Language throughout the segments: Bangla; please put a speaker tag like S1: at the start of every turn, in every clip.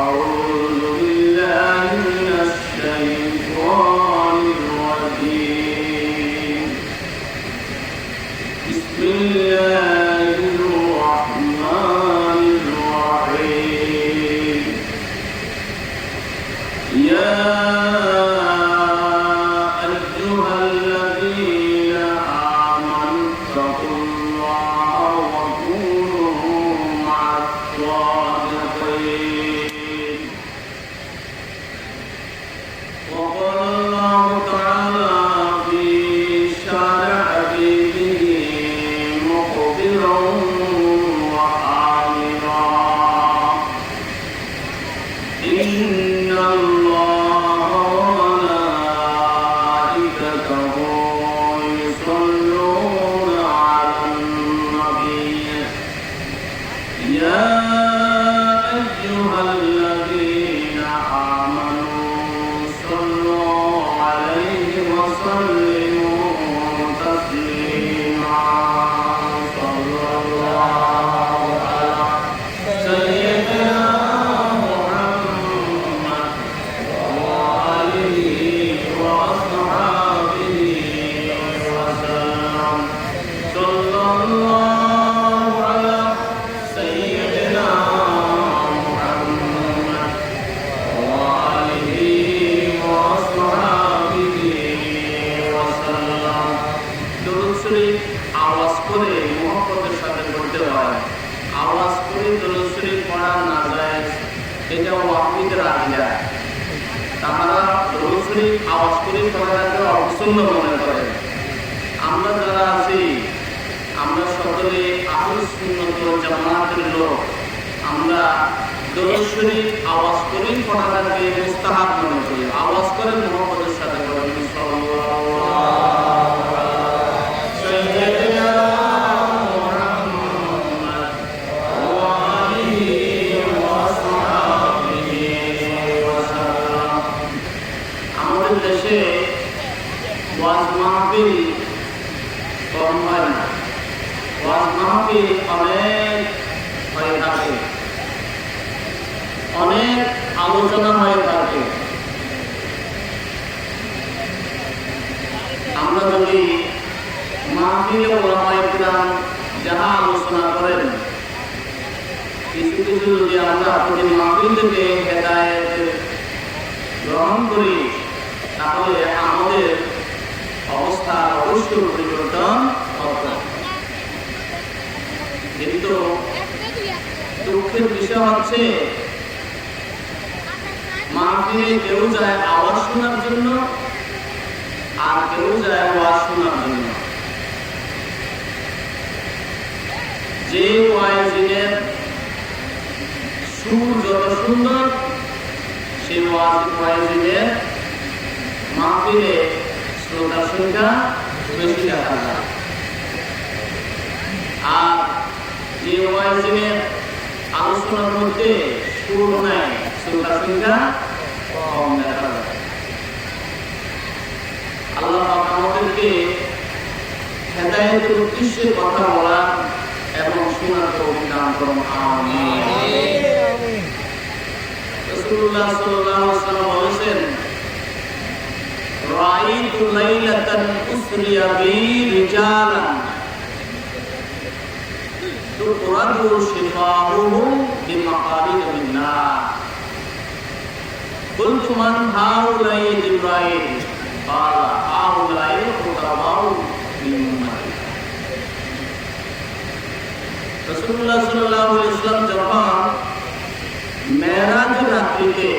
S1: أعوذ بالله من الشيطان الرجيم بسم الله الرحمن الرحيم يا أيها الذين آمنوا اتقوا الله وكونوا مع الصادقين وقال الله تعالى في شأن حبيبه مخبرا وآمرا إن الله وملائكته يصلون على النبي يا أيها الذين آمنوا صلوا عليه وسلموا تسليما صلى الله على سيدنا محمد وآله وأصحابه وسلم صلى الله على سيدنا محمد وآله وأصحابه وسلم দরুদ শরীফ আওয়াজ করে মুহাব্বতের সাথে পড়তে হয়। আওয়াজ করে দরুদ শরীফ পড়া না যায়, এটা ওয়াহিদের আকিদা। তারা দরুদ শরীফ আওয়াজ করে পড়াটাকে অসম্ভব মনে করে। আমরা যারা আছি, আমরা সকলে আহলুস সুন্নাত ওয়াল জামাতের লোক। আমরা দরুদ শরীফ আওয়াজ করে পড়াটাকে মুস্তাহাব মনে করি। আওয়াজ করে মুহাব্বতের সাথে পড়বেন সাল্লাল্লাহু দেশে ওয়াজ মাহফিল কম হয় না। ওয়াজ মাহফিল অনেক হয়ে থাকে, অনেক আলোচনা হয়ে থাকে। আমরা যদি মাহফিলে ওলামায়ে কিরাম যাহা আলোচনা করেন, কিছু কিছু যদি আমরা প্রতি মাহফিল থেকে হেদায়েত গ্রহণ করি, তাহলে আমাদের অবস্থা অবশ্যই পরিবর্তন হবে। কিন্তু দুঃখের বিষয় হচ্ছে, মাহফিলে কেউ যায় আওয়াজ শোনার জন্য, আর কেউ যায় ওয়াজ শোনার জন্য। যে ওয়াইজিনের সুর যত সুন্দর, সেই ওয়াইজিনের মাহফিলে শ্রোতার সংখ্যা বেশি দেখা যায়। আর যে ওয়াইজিনের আলোচনার মধ্যে সুর নাই, শ্রোতার সংখ্যা কম দেখা যায়। আল্লাহ আমাদেরকে হেদায়েতের উদ্দেশ্যে কথা বলা এবং শোনার তৌফিক দান করুন, আমিন। রাসূলুল্লাহ সাল্লাল্লাহু আলাইহি ওয়াসাল্লাম বলেছেন, রাআইতু লাইলাতান উসরিয়া বি রিজালান তুরাদু শিফাউহুম বিমাকারিদ মিন নার কুলতু মান হাউলাই জিবরাইল ক্বালা হাউলাই খুতাবাউ মিন উম্মতি। রাসূলুল্লাহ সাল্লাল্লাহু আলাইহি ওয়াসাল্লাম যখন মেরাজ রাত্রিতে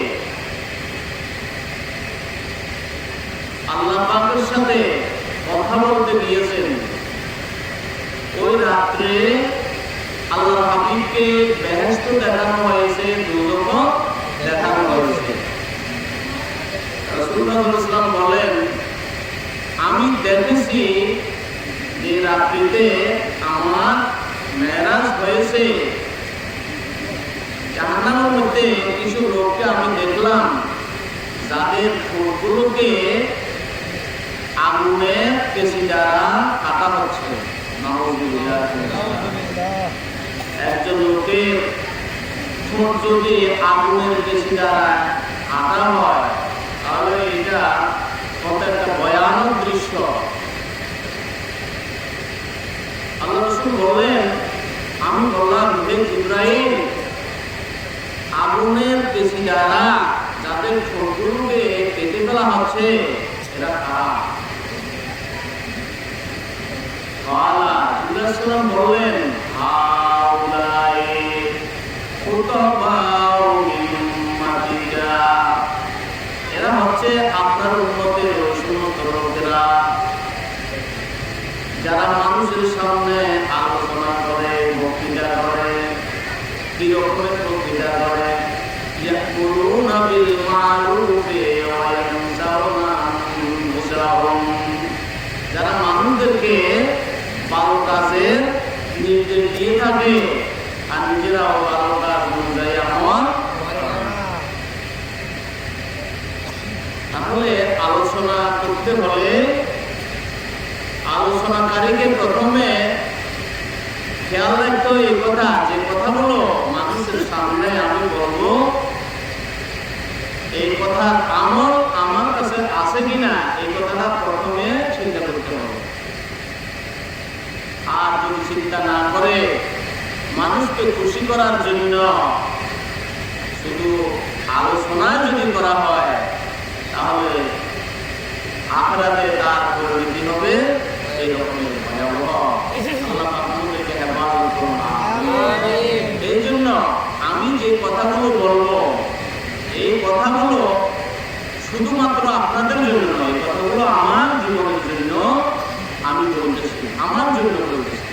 S1: আল্লাহ পাকের সাথে কথা বলতে গিয়েছেন, ওই রাত্রে আল্লাহ হাবিবকে বেহেশত দেখানো হয়েছে, দুজখ দেখানো হয়েছে। রাসূলুল্লাহ সাল্লাল্লাহু আলাইহি ওয়াসাল্লাম বলেন, আমি দেখেছি যে রাত্রিতে আমার মেরাজ হয়েছে। জাহান্নামের মধ্যে কিছু লোককে আমি দেখলাম, যাদের ঠোঁটগুলোকে আগুনের কেঁচি দ্বারা কাটা হচ্ছে। নাউযুবিল্লাহ। একজন লোকের ঠোঁট যদি আগুনের বেশি দ্বারা আঁকা হয় তাহলে এটা কত একটা ভয়ানক দৃশ্য। আল্লাহ রাসূল বললেন, আমি বললাম, হে জিবরাইল, আগুনের বেশি দ্বারা যাদের ঠোঁটগুলোকে কেটে ফেলা হচ্ছে এরা কারা? জিবরাইল বললেন, হাউলাই খুতাবাউ মিন উম্মাতিকা, এরা হচ্ছে আপনার উম্মতের ওই সমস্ত লোকেরা যারা মানুষের সামনে আলোচনা করে, বক্তৃতা করে। কি রকমের বক্তৃতা করে? ইয়াকুলুনা বিল মারুফি ওয়া ইয়ানসাউনা আনফুসাহুম, যারা মানুষদেরকে ভালো কাজের নির্দেশ দিয়ে থাকে আর নিজেরাও ভালো কাজ অনুযায়ী আমল করে। তাহলে আলোচনা করতে হলে আলোচনাকারীকে প্রথমে খেয়াল রাখতে হবে এই কথা, যে কথাগুলো মানুষের সামনে আমি বলবো এই কথার আমল আমার কাছে আছে কিনা এই কথাটা প্রথমে চিন্তা করতে হবে। আর যদি চিন্তা না করে মানুষকে খুশি করার জন্য শুধু আলোচনা যদি করা হয় তাহলে আখিরাতে তার পরিণতি হবে এই রকমের ভয়াবহ। আল্লাহ আমাদেরকে হেফাজত করুন। এই জন্য আমি যে কথাগুলো বলবো এই কথাগুলো শুধুমাত্র আপনাদের জন্য নয়, এই কথাগুলো আমার জীবনের জন্য আমি বলতেছি, আমার জন্য বলতেছি।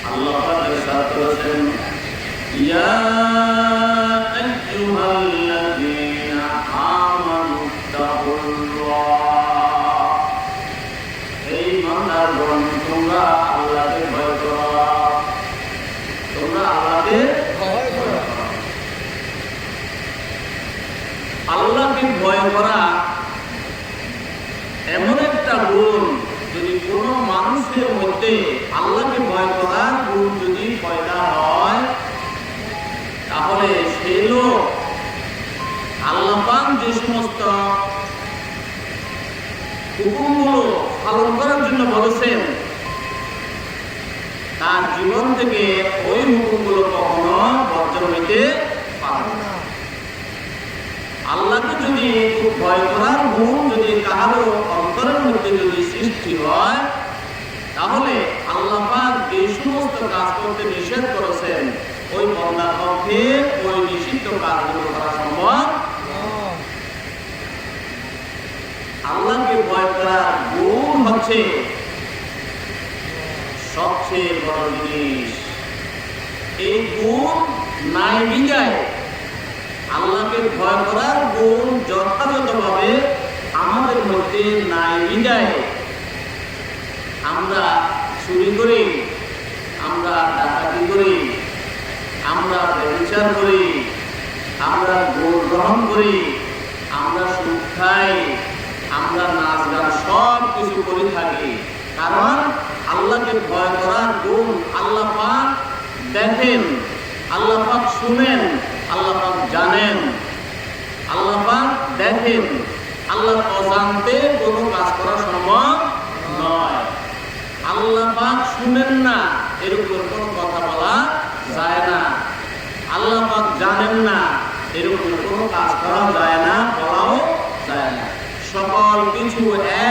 S1: আল্লাহ পাক ইরশাদ করেছেন, ইয়া আইয়ুহাল্লাযীনা আমানুত্তাকুল্লাহ, এই বান্দাগণ তোমরা আল্লাহকে ভয় করো, তোমরা আল্লাহকে ভয় করো। আল্লাহকে ভয় করা এমন একটা গুণ, যদি কোনো মানুষের মধ্যে আল্লাহকে ভয় করার গুণ যদি পয়দা হয় তাহলে সেই লোক আল্লাহ পাক যে সমস্ত হুকুমগুলো পালন করার জন্য বলেছেন তার জীবন থেকে ওই হুকুমগুলো কখনো বর্জন হইতে পারে না। আল্লাহকে যদি খুব ভয় করার গুণ যদি কারো অন্তরের মধ্যে যদি সৃষ্টি হয় তাহলে আল্লাহ পাক যে সমস্ত কাজ করতে নিষেধ করেছেন ওই বান্দার পক্ষে ওই নিষিদ্ধ কাজগুলো করা সম্ভব। আল্লাহকে ভয় করার গুণ হচ্ছে সবচেয়ে বড় জিনিস। এই গুণ নাই বিদায় আল্লাহকে ভয় করার গুণ যথাযথভাবে আমাদের মধ্যে নাই বিদায় আমরা চুরি করি, আমরা ডাকাতি করি, আমরা ব্যভিচার করি, আমরা ঘুষ গ্রহণ করি, আমরা সুদ খাই, আমরা নাচ গান সব কিছু করে থাকি। কারণ আল্লাহকে ভয় করার গুণ আল্লাহ পাক দেখেন, আল্লাহ পাক শুনেন, আল্লাহ পাক জানেন, আল্লাহ পাক দেখেন। আল্লাহ অজান্তে কোনো কাজ করা সম্ভব নয়। আল্লাহ পাক শুনেন না এরকম কোনো কথা বলা যায় না। আল্লাহ পাক জানেন না এরকম কোনো কাজ করা যায় না, বলাও যায় না। সকল কিছু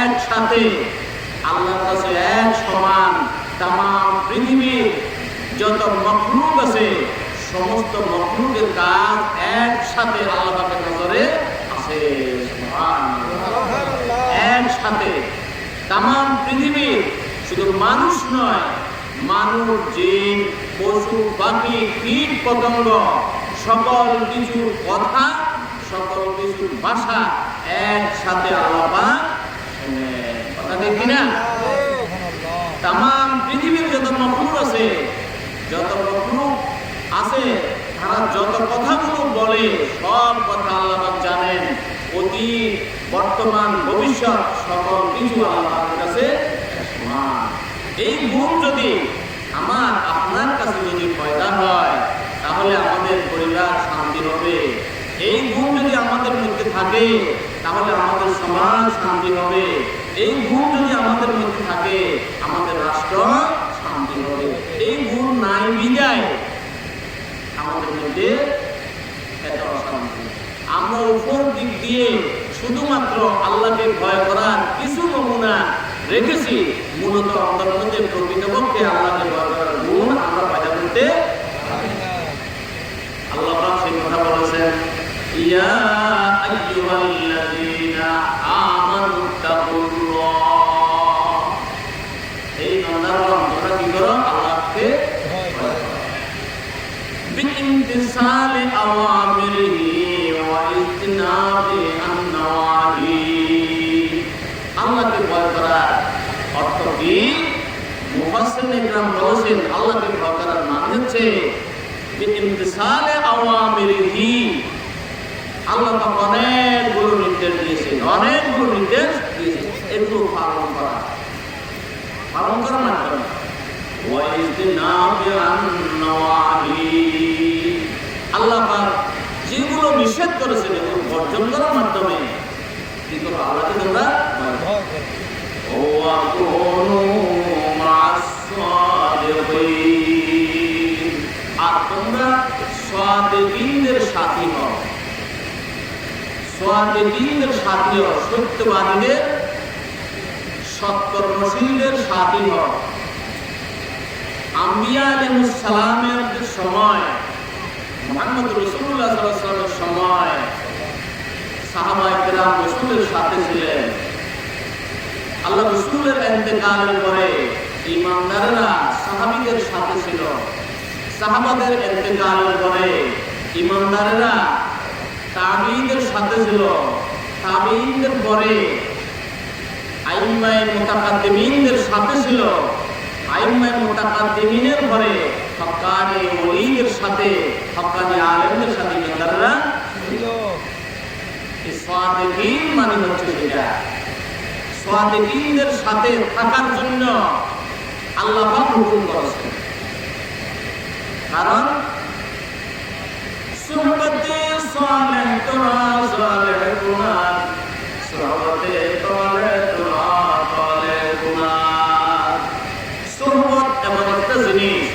S1: একসাথে আল্লাহর কাছে এক সমান। তামাম পৃথিবীর যত মখলুক আছে সমস্ত মখলুকের কাজ একসাথে আল্লাহ পাকের নজরে আছে। একসাথে তামাম পৃথিবীর শুধু মানুষ নয়, মানুষ, জিন, পশু, পাখি, কীট পতঙ্গ সকল কিছুর কথা, সকল কিছুর ভাষা একসাথে আল্লাহ পাক শুনেন। কথা ঠিক কিনা? তামাম পৃথিবীর যত মখলুক আছে, যত মখলুক আছে তারা যত কথাগুলো বলে সব কথা আল্লাহ পাক জানেন। অতীত, বর্তমান, ভবিষ্যৎ সকল কিছু আল্লাহর কাছে সমান। এই গুণ যদি আমার আপনার কাছে যদি পয়দা হয় তাহলে আমাদের পরিবার শান্তি হবে। এই গুণ যদি আমাদের মধ্যে থাকে তাহলে আমাদের সমাজ শান্তি হবে। এই গুণ যদি আমাদের মধ্যে থাকে আমাদের রাষ্ট্র শান্তি হবে। এই গুণ নাই বিদায় আমাদের মধ্যে এত অশান্তি। আমরা উপর দিক দিয়ে শুধুমাত্র আল্লাহকে ভয় করার কিছু নমুনা রেখেছি, মূলত আমাদের মধ্যে প্রকৃতপক্ষে আল্লাহকে ভয় করার গুণ আমরা পয়দা করতে পারি না। আল্লাহ পাক সেই কথা বলেছেন, ইয়া আইয়ুহাল্লাযীনা আমানু তাকুল্লাহ, এই বান্দারা তোমরা কি করো? আল্লাহকে ভয় করো। বিইমতিসালি আওয়ামিরিহি ওয়া ইজতিনাবি আন-নাওয়াহি, আল্লাহকে ভয় করার অর্থ কি? মুফাসসিরিন ইকরাম বলেছেন আল্লাহকে ভয় করার মানে হচ্ছে বিইমতিসালি আওয়ামিরিহি, আল্লাহ পাক অনেকগুলো নির্দেশ দিয়েছেন, অনেকগুলো নির্দেশ দিয়েছেন, এগুলো পালন করা মাত্র। ওয়া ইজতিনাবি আন-নাওয়াহি, আল্লাহ পাক যেগুলো নিষেধ করেছেন এগুলো বর্জন করার মাধ্যমে কি করো? আল্লাহকে তোমরা ভয় করো। ওয়া কুনু মা'আস সাদিকিন, আর তোমরা সাদিকিনদের সাথী হও। সাদিকিনদের সাথী হও, সত্যবাদীদের, সৎকর্মশীলদের সাথী হও। আম্বিয়া আলাইহিস সালামের সময়, মুহাম্মদ রাসূলুল্লাহ সাল্লাল্লাহু আলাইহি ওয়াসাল্লামের সময় সাহাবায়ে কেরাম রাসূলের সাথে ছিলেন। আল্লাহ রাসূলের ইন্তেকালের পরে ঈমানদাররা সাহাবীদের সাথে ছিল। সাহাবাদের ইন্তেকালের পরে ঈমানদাররা তাবেঈদের সাথে ছিল। তাবেঈদের পরে আইম্মায়ে মুতাকাদ্দিমিনদের সাথে ছিল। আইম্মায়ে মুতাকাদ্দিমিনের পরে হক্কানি ওলিদের সাথে, হক্কানি আলেমদের সাথে ঈমানদাররা ছিল। এই সাদিকিন মানে হচ্ছে এটা। সাদিকিনদের সাথে থাকার জন্য আল্লাহ পাক হুকুম করেছেন, কারণ সুহবতে সালেহ তোরা সালেহ গুনাহ, সুহবতে সালেহ তোরা সালেহ গুনাহ। সুহবত এমন একটা জিনিস,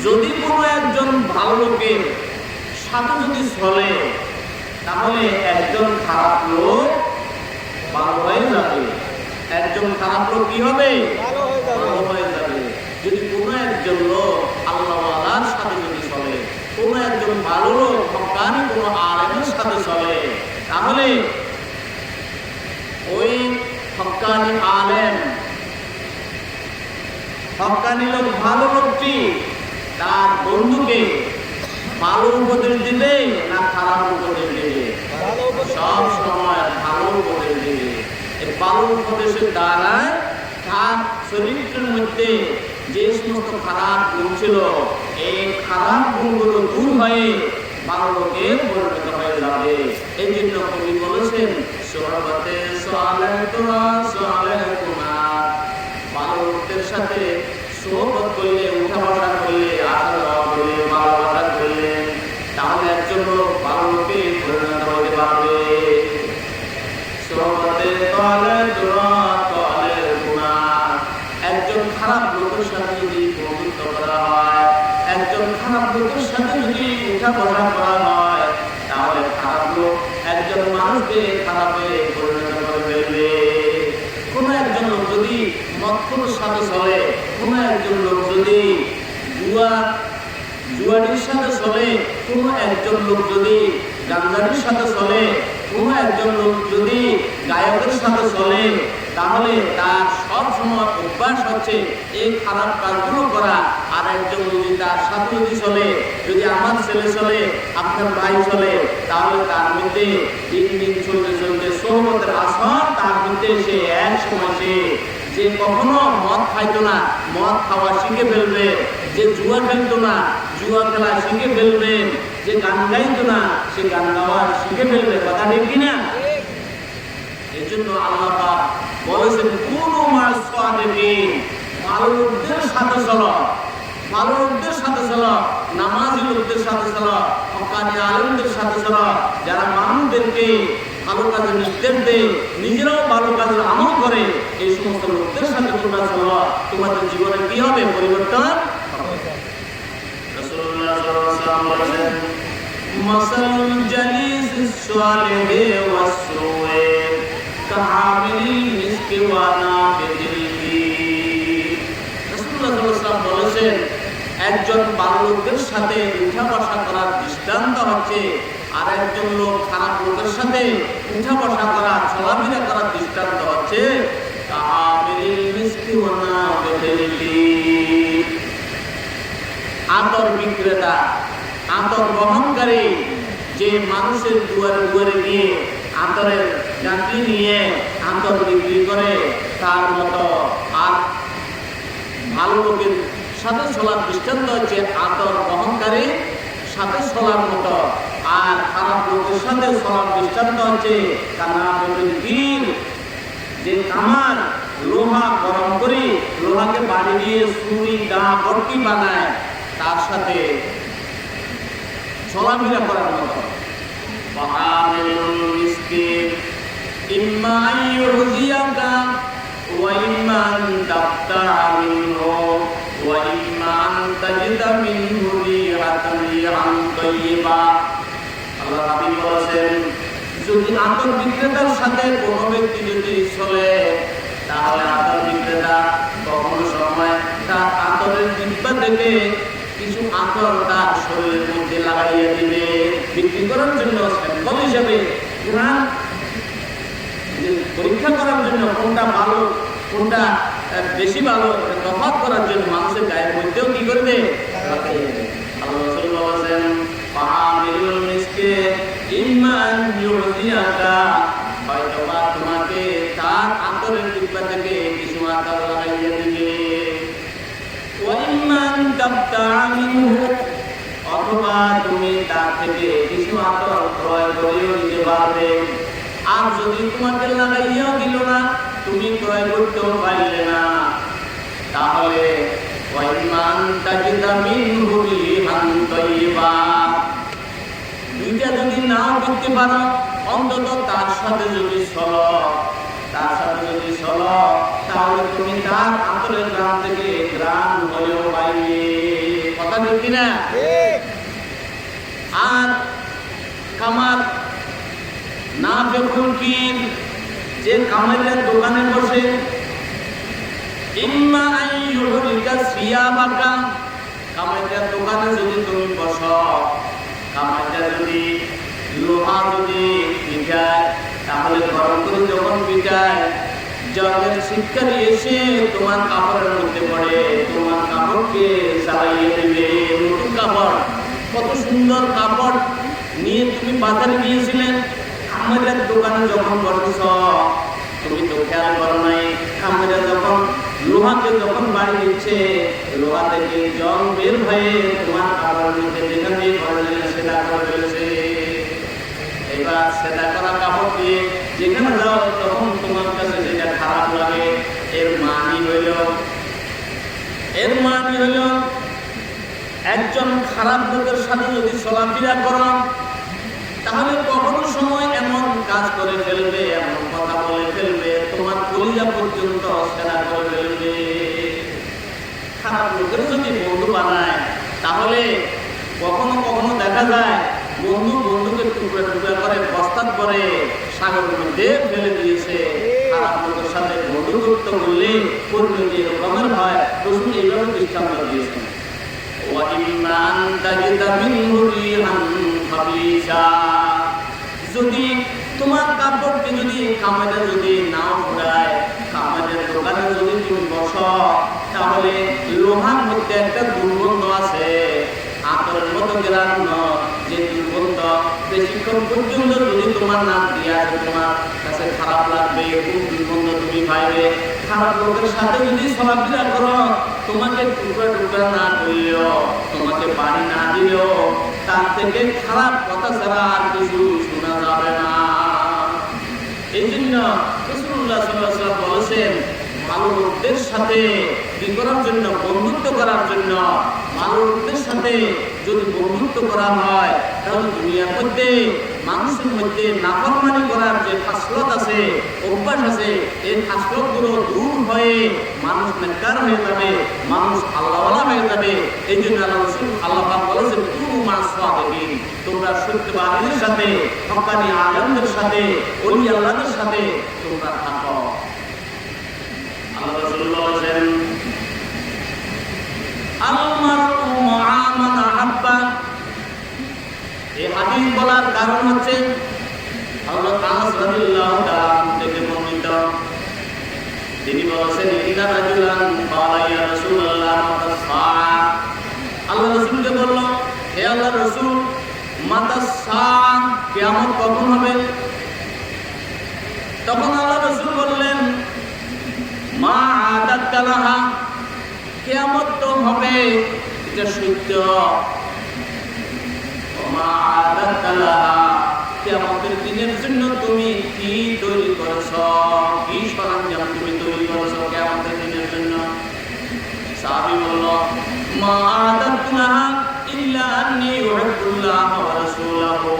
S1: যদি কোনো একজন ভালো লোকের সাথে যদি চলে তাহলে একজন খারাপ লোক ভালো হয়ে যাবে। একজন খারাপ লোক কি হবে? ভালো হয়ে যাবে। যদি কোনো একজন লোক আল্লাহওয়ালার সাথে যদি চলে, কোনো একজন ভালো লোক হক্কানি কোনো আলেমের সাথে চলে, তাহলে ওই হক্কানি আলেম, হক্কানি লোক, ভালো লোকটি তার বন্ধুকে ভালো উপদেশ দিবে না খারাপ উপদেশ দিবে? সব সময় ভালো উপদেশ দিবে। এই ভালো উপদেশের দ্বারা তার চরিত্রের মধ্যে যে সমস্ত খারাপ গুণ ছিল এই খারাপ গুণগুলো দূর হয়ে ভালো লোকে পরিণত হয়ে যাবে। এই জন্য কবি বলেছেন, সুহবতে সালেহ তোরা সালেহ গুনাহ, ভালো লোকদের সাথে সুহবত করলে, উঠা বসা করলে, আসা যাওয়া করলে, ভালোবাসা করলে, তাহলে একজন লোক ভালো লোকে পরিণত হতে পারবে। সুহবতে সালেহ তোরা সালেহ গুনাহ, একজন খারাপ লোকের সাথে যদি বন্ধুত্ব করা হয়, একজন খারাপ লোকের সাথে যদি উঠা বসা করা হয়, তাহলে খারাপ লোক একজন মানুষকে খারাপে পরিণত করে ফেলবে। কোন একজন লোক যদি মৎখোরের সাথে চলে, কোন একজন লোক যদি জুয়ারির সাথে চলে, কোন একজন লোক যদি গাঞ্জারির সাথে চলে, কোন একজন লোক যদি গায়কের সাথে চলে, তাহলে তার সব সময় অভ্যাস হচ্ছে এই খারাপ কাজগুলো করা। আর একজন যদি তার সাথে যদি চলে, যদি আমার ছেলে চলে, আপনার ভাই চলে, তাহলে তার মধ্যে দিন দিন চলতে চলতে সোহবতের আসর তার মধ্যে সে এক সময় যে কখনো মদ খাইতো না, মদ খাওয়া শিখে ফেলবে। যে জুয়া খেলতো না, জুয়া খেলা শিখে ফেলবে। যে গান গাইতো না, সে গান গাওয়া শিখে ফেলবে। কথা ঠিক কিনা? এই জন্য আল্লাহ পাক বলেছেন, কুনু মা'আস সাদিকিন, ভালো লোকদের সাথে চলো। ভালো লোকদের সাথে চলো, নামাজি লোকদের সাথে চলো, হক্কানি আলেমদের সাথে চলো, যারা মানুষদেরকে ভালো কাজের নির্দেশ দেয়, নিজেরাও ভালো কাজের আমল করে, এই সমস্ত লোকদের সাথে তোমরা চলো, তোমাদের জীবনে কি হবে? পরিবর্তন হবে। রাসূলুল্লাহ সাল্লাল্লাহু আলাইহি ওয়াসাল্লাম বলেছেন, মাসালুল জালিসিস সালিহি ওয়াস সুই কাহামিলিল মিসকি ওয়া নাফিযিল ফির। রাসূলুল্লাহ সাল্লাল্লাহু আলাইহি ওয়াসাল্লাম বলেছেন, একজন ভালো লোকের সাথে উঠা বসা করার দৃষ্টান্ত হচ্ছে আর একজন লোক খারাপ লোকের সাথে উঠা বসা করা, চলাফেরা করার দৃষ্টান্ত হচ্ছে কাহামিলিল মিসকি ওয়া নাফিযিল ফির। আতর বিক্রেতা, আতর বহনকারী, যে মানুষের দুয়ারে দুয়ারে গিয়ে আতরের গাঁথি নিয়ে আতর বিক্রি করে, তার মতো। আর ভালো লোকের সাথে চলার দৃষ্টান্ত হচ্ছে আতর বহনকারী সাথে চলার মতো। আর খারাপ লোকের সাথে চলার দৃষ্টান্ত হচ্ছে কানাবিল ফির, যে তামার লোহা গরম করে লোহাকে বাড়ি দিয়ে ছুরি দা বটকি বানায়, তার সাথে চলাফেরা করার মতো। ফাহামিলুল মিসকি ইম্মা আইয়ুযিয়াকা ওয়া ইম্মা আন তাবতা'a মিনহু ওয়া ইম্মা আন তাজিদা মিনহু রিহাতান তাইয়্যিবা। আল্লাহ নবী বলেছেন, যদি আতর বিক্রেতার সাথে কোনো ব্যক্তি যদি চলে, তাহলে আতর বিক্রেতা কখনো সময় তার আতরের ডিব্বা থেকে কিছু আতর তার শরীরের মধ্যে লাগাইয়া দিবে, বিক্রি করার জন্য স্যাম্পল হিসাবে, পরীক্ষা করার জন্য কোনটা ভালো কোনটা বেশি ভালো তফাৎ করার জন্য মানুষের গায়ের মধ্যেও কি করবে? আল্লাহ রাসূল বলেছেন, ফাহামিলুল মিসকি ইম্মা আন ইউযিয়াকা, হয়তো বা তোমাকে তার আতরের ডিব্বা থেকে কিছু আতর লাগাইয়া দিবে, ওয়া ইম্মা আন তাবতা'a মিনহু, অথবা তুমি তার থেকে কিছু আতর ক্রয় করেও নিতে পারবে। আর যদি তোমাকে লাগাইয়াও দিল না, তুমি ক্রয় করতেও পারলে না, তাহলে ওয়া ইম্মা আন তাজিদা মিনহু রিহান তাইয়্যিবা, দুইটা যদি নাও করতে পারো, অন্তত তার সাথে যদি চলো, তাহলে তুমি তার আতরের গ্রাম থেকে গ্রাম হলেও পাইবে। কথা ঠিক না? আর কামার না যখন কি, যে কামারের দোকানে বসে, ইম্মা আইয়ুহরিকা সিয়াবাকা, কামারের দোকানে যদি তুমি বসো, কামারটা যদি লোহা যদি পিটায়, তাহলে গরম করে যখন পিটায়, জলের শিক্ষারি এসে তোমার কাপড়ের মধ্যে পড়ে, তোমার কাপড়কে জ্বালাইয়ে দিবে। নতুন কাপড়, কত সুন্দর কাপড় নিয়ে তুমি বাজারে গিয়েছিলেন, আমাদের দোকানে যখন বসেছ, তুমি তো খেয়াল করো নাই, আমাদের যখন লোহাকে যখন বাড়ি দিচ্ছে, লোহা থেকে জং বের হয়ে তোমার কাপড়ের মধ্যে যেখান দিয়ে সেটা করে ফেলেছে। এবার সেটা করা কাপড় দিয়ে যেখানে যাও, তখন তোমার কাছে যেটা খারাপ লাগে, এর মানি হইল একজন খারাপ লোকের সাথে যদি চলাফেরা করো, তাহলে কখনো সময় এমন কাজ করে ফেলবে, এমন কথা বলে ফেলবে, তোমার কলিজা পর্যন্ত সেরা করে ফেলবে। খারাপ লোকের যদি বন্ধু বানায়, তাহলে কখনো কখনো দেখা যায় বন্ধুকে টুকরা টুকরা করে বস্তাত করে সাগরের মধ্যে ফেলে দিয়েছে। খারাপ লোকের সাথে বন্ধুত্ব করলে পরিণতি এরকমের হয়, রাসূল এইভাবে দৃষ্টান্ত দিয়েছেন। ওয়া ইম্মা আন তাজিদা মিনহু রিহান খাবিসা, যদি তোমার কাপড়কে যদি কামারে যদি নাও ঘোরায়, কামারের দোকানে যদি তুমি বসো, তাহলে লোহার মধ্যে একটা দুর্গন্ধ আছে, আতরের মতো গ্রাম, যে দুর্গন্ধ বেশিক্ষণ পর্যন্ত যদি তোমার নাক দিয়া তোমার কাছে খারাপ লাগবে, খুব দুর্গন্ধ তুমি পাইবে। খারাপ লোকের সাথে যদি চলাফেরা করো, তোমাকে টুকরা টুকরা না করলেও, তোমাকে বাড়ি না দিলেও, তার থেকে খারাপ কথা ছাড়া আর কিছু শোনা যাবে না। এই জন্য রাসূলুল্লাহ সাল্লাল্লাহু আলাইহি ওয়াসাল্লাম বলেছেন, ভালো লোকদের সাথে কি করার জন্য, বন্ধুত্ব করার জন্য। ভালো লোকদের সাথে যদি বন্ধুত্ব করা হয় তাহলে দুনিয়ার মধ্যে মানুষের মধ্যে নাফরমানি করার যে খাসলত আছে, অভ্যাস আছে, এই খাসলতগুলো দূর হয়ে মানুষ নেককার হয়ে যাবে, মানুষ আল্লাহওয়ালা হয়ে যাবে। এই জন্য আল্লাহ রাসূল আল্লাহ পাক বলেছেন, কুনু মা সাদিকিন, তোমরা সত্যবাদীদের সাথে, হক্কানি আলেমদের সাথে, ওলি আল্লাহদের সাথে তোমরা থাকো। আল্লাহ রাসূল বলেছেন, আল মারউ মা'a মান আহাব্বা। এই হাদিস বলার কারণ হচ্ছে হযরত আনাস রাদিয়াল্লাহু তাআলা থেকে বর্ণিত, তিনি বলেছেন, ইন্না রাজুলান ক্বালা ইয়া রাসূলুল্লাহ মাতা সাআ। আল্লাহ রাসূলকে বলল, হে আল্লাহর রাসূল, মাতা সাআ, কিয়ামত কখন হবে? তখন আল্লাহ রাসূল বললেন, মা আদাত্তা লাহা, কিয়ামত তো হবে, এটা সত্য। মা আদাত্তা লাহা, কিয়ামতের দিনের জন্য তুমি কি তৈরি করেছো, কি সরঞ্জাম তুমি তৈরি করেছো কিয়ামতের দিনের জন্য? সাহাবী বলল, মা আদাত্তু লাহা ইল্লা আন্নী উহিব্বুল্লাহ ওয়া রাসূলাহু।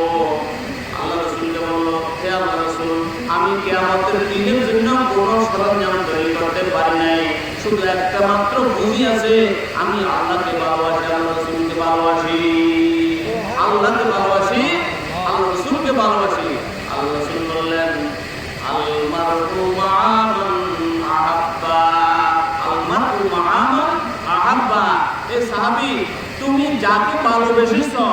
S1: আল্লাহ রাসূলকে বলল, হে আল্লাহ রাসূল, আমি কিয়ামতের দিনের জন্য কোনো সরঞ্জাম তৈরি করতে পারি নাই, শুধু একটা মাত্র পুঁজি আছে, আমি আল্লাহকে ভালোবাসি, আল্লাহ রাসূলকে ভালোবাসি, আল্লাহকে ভালোবাসি, আল্লাহ রাসূলকে ভালোবাসি। আল্লাহ রাসূল বললেন, আল মারউ মা'a মান আহাব্বা, আল মারউ মা'a মান আহাব্বা। এ সাহাবী, তুমি যাকে ভালোবেসেছো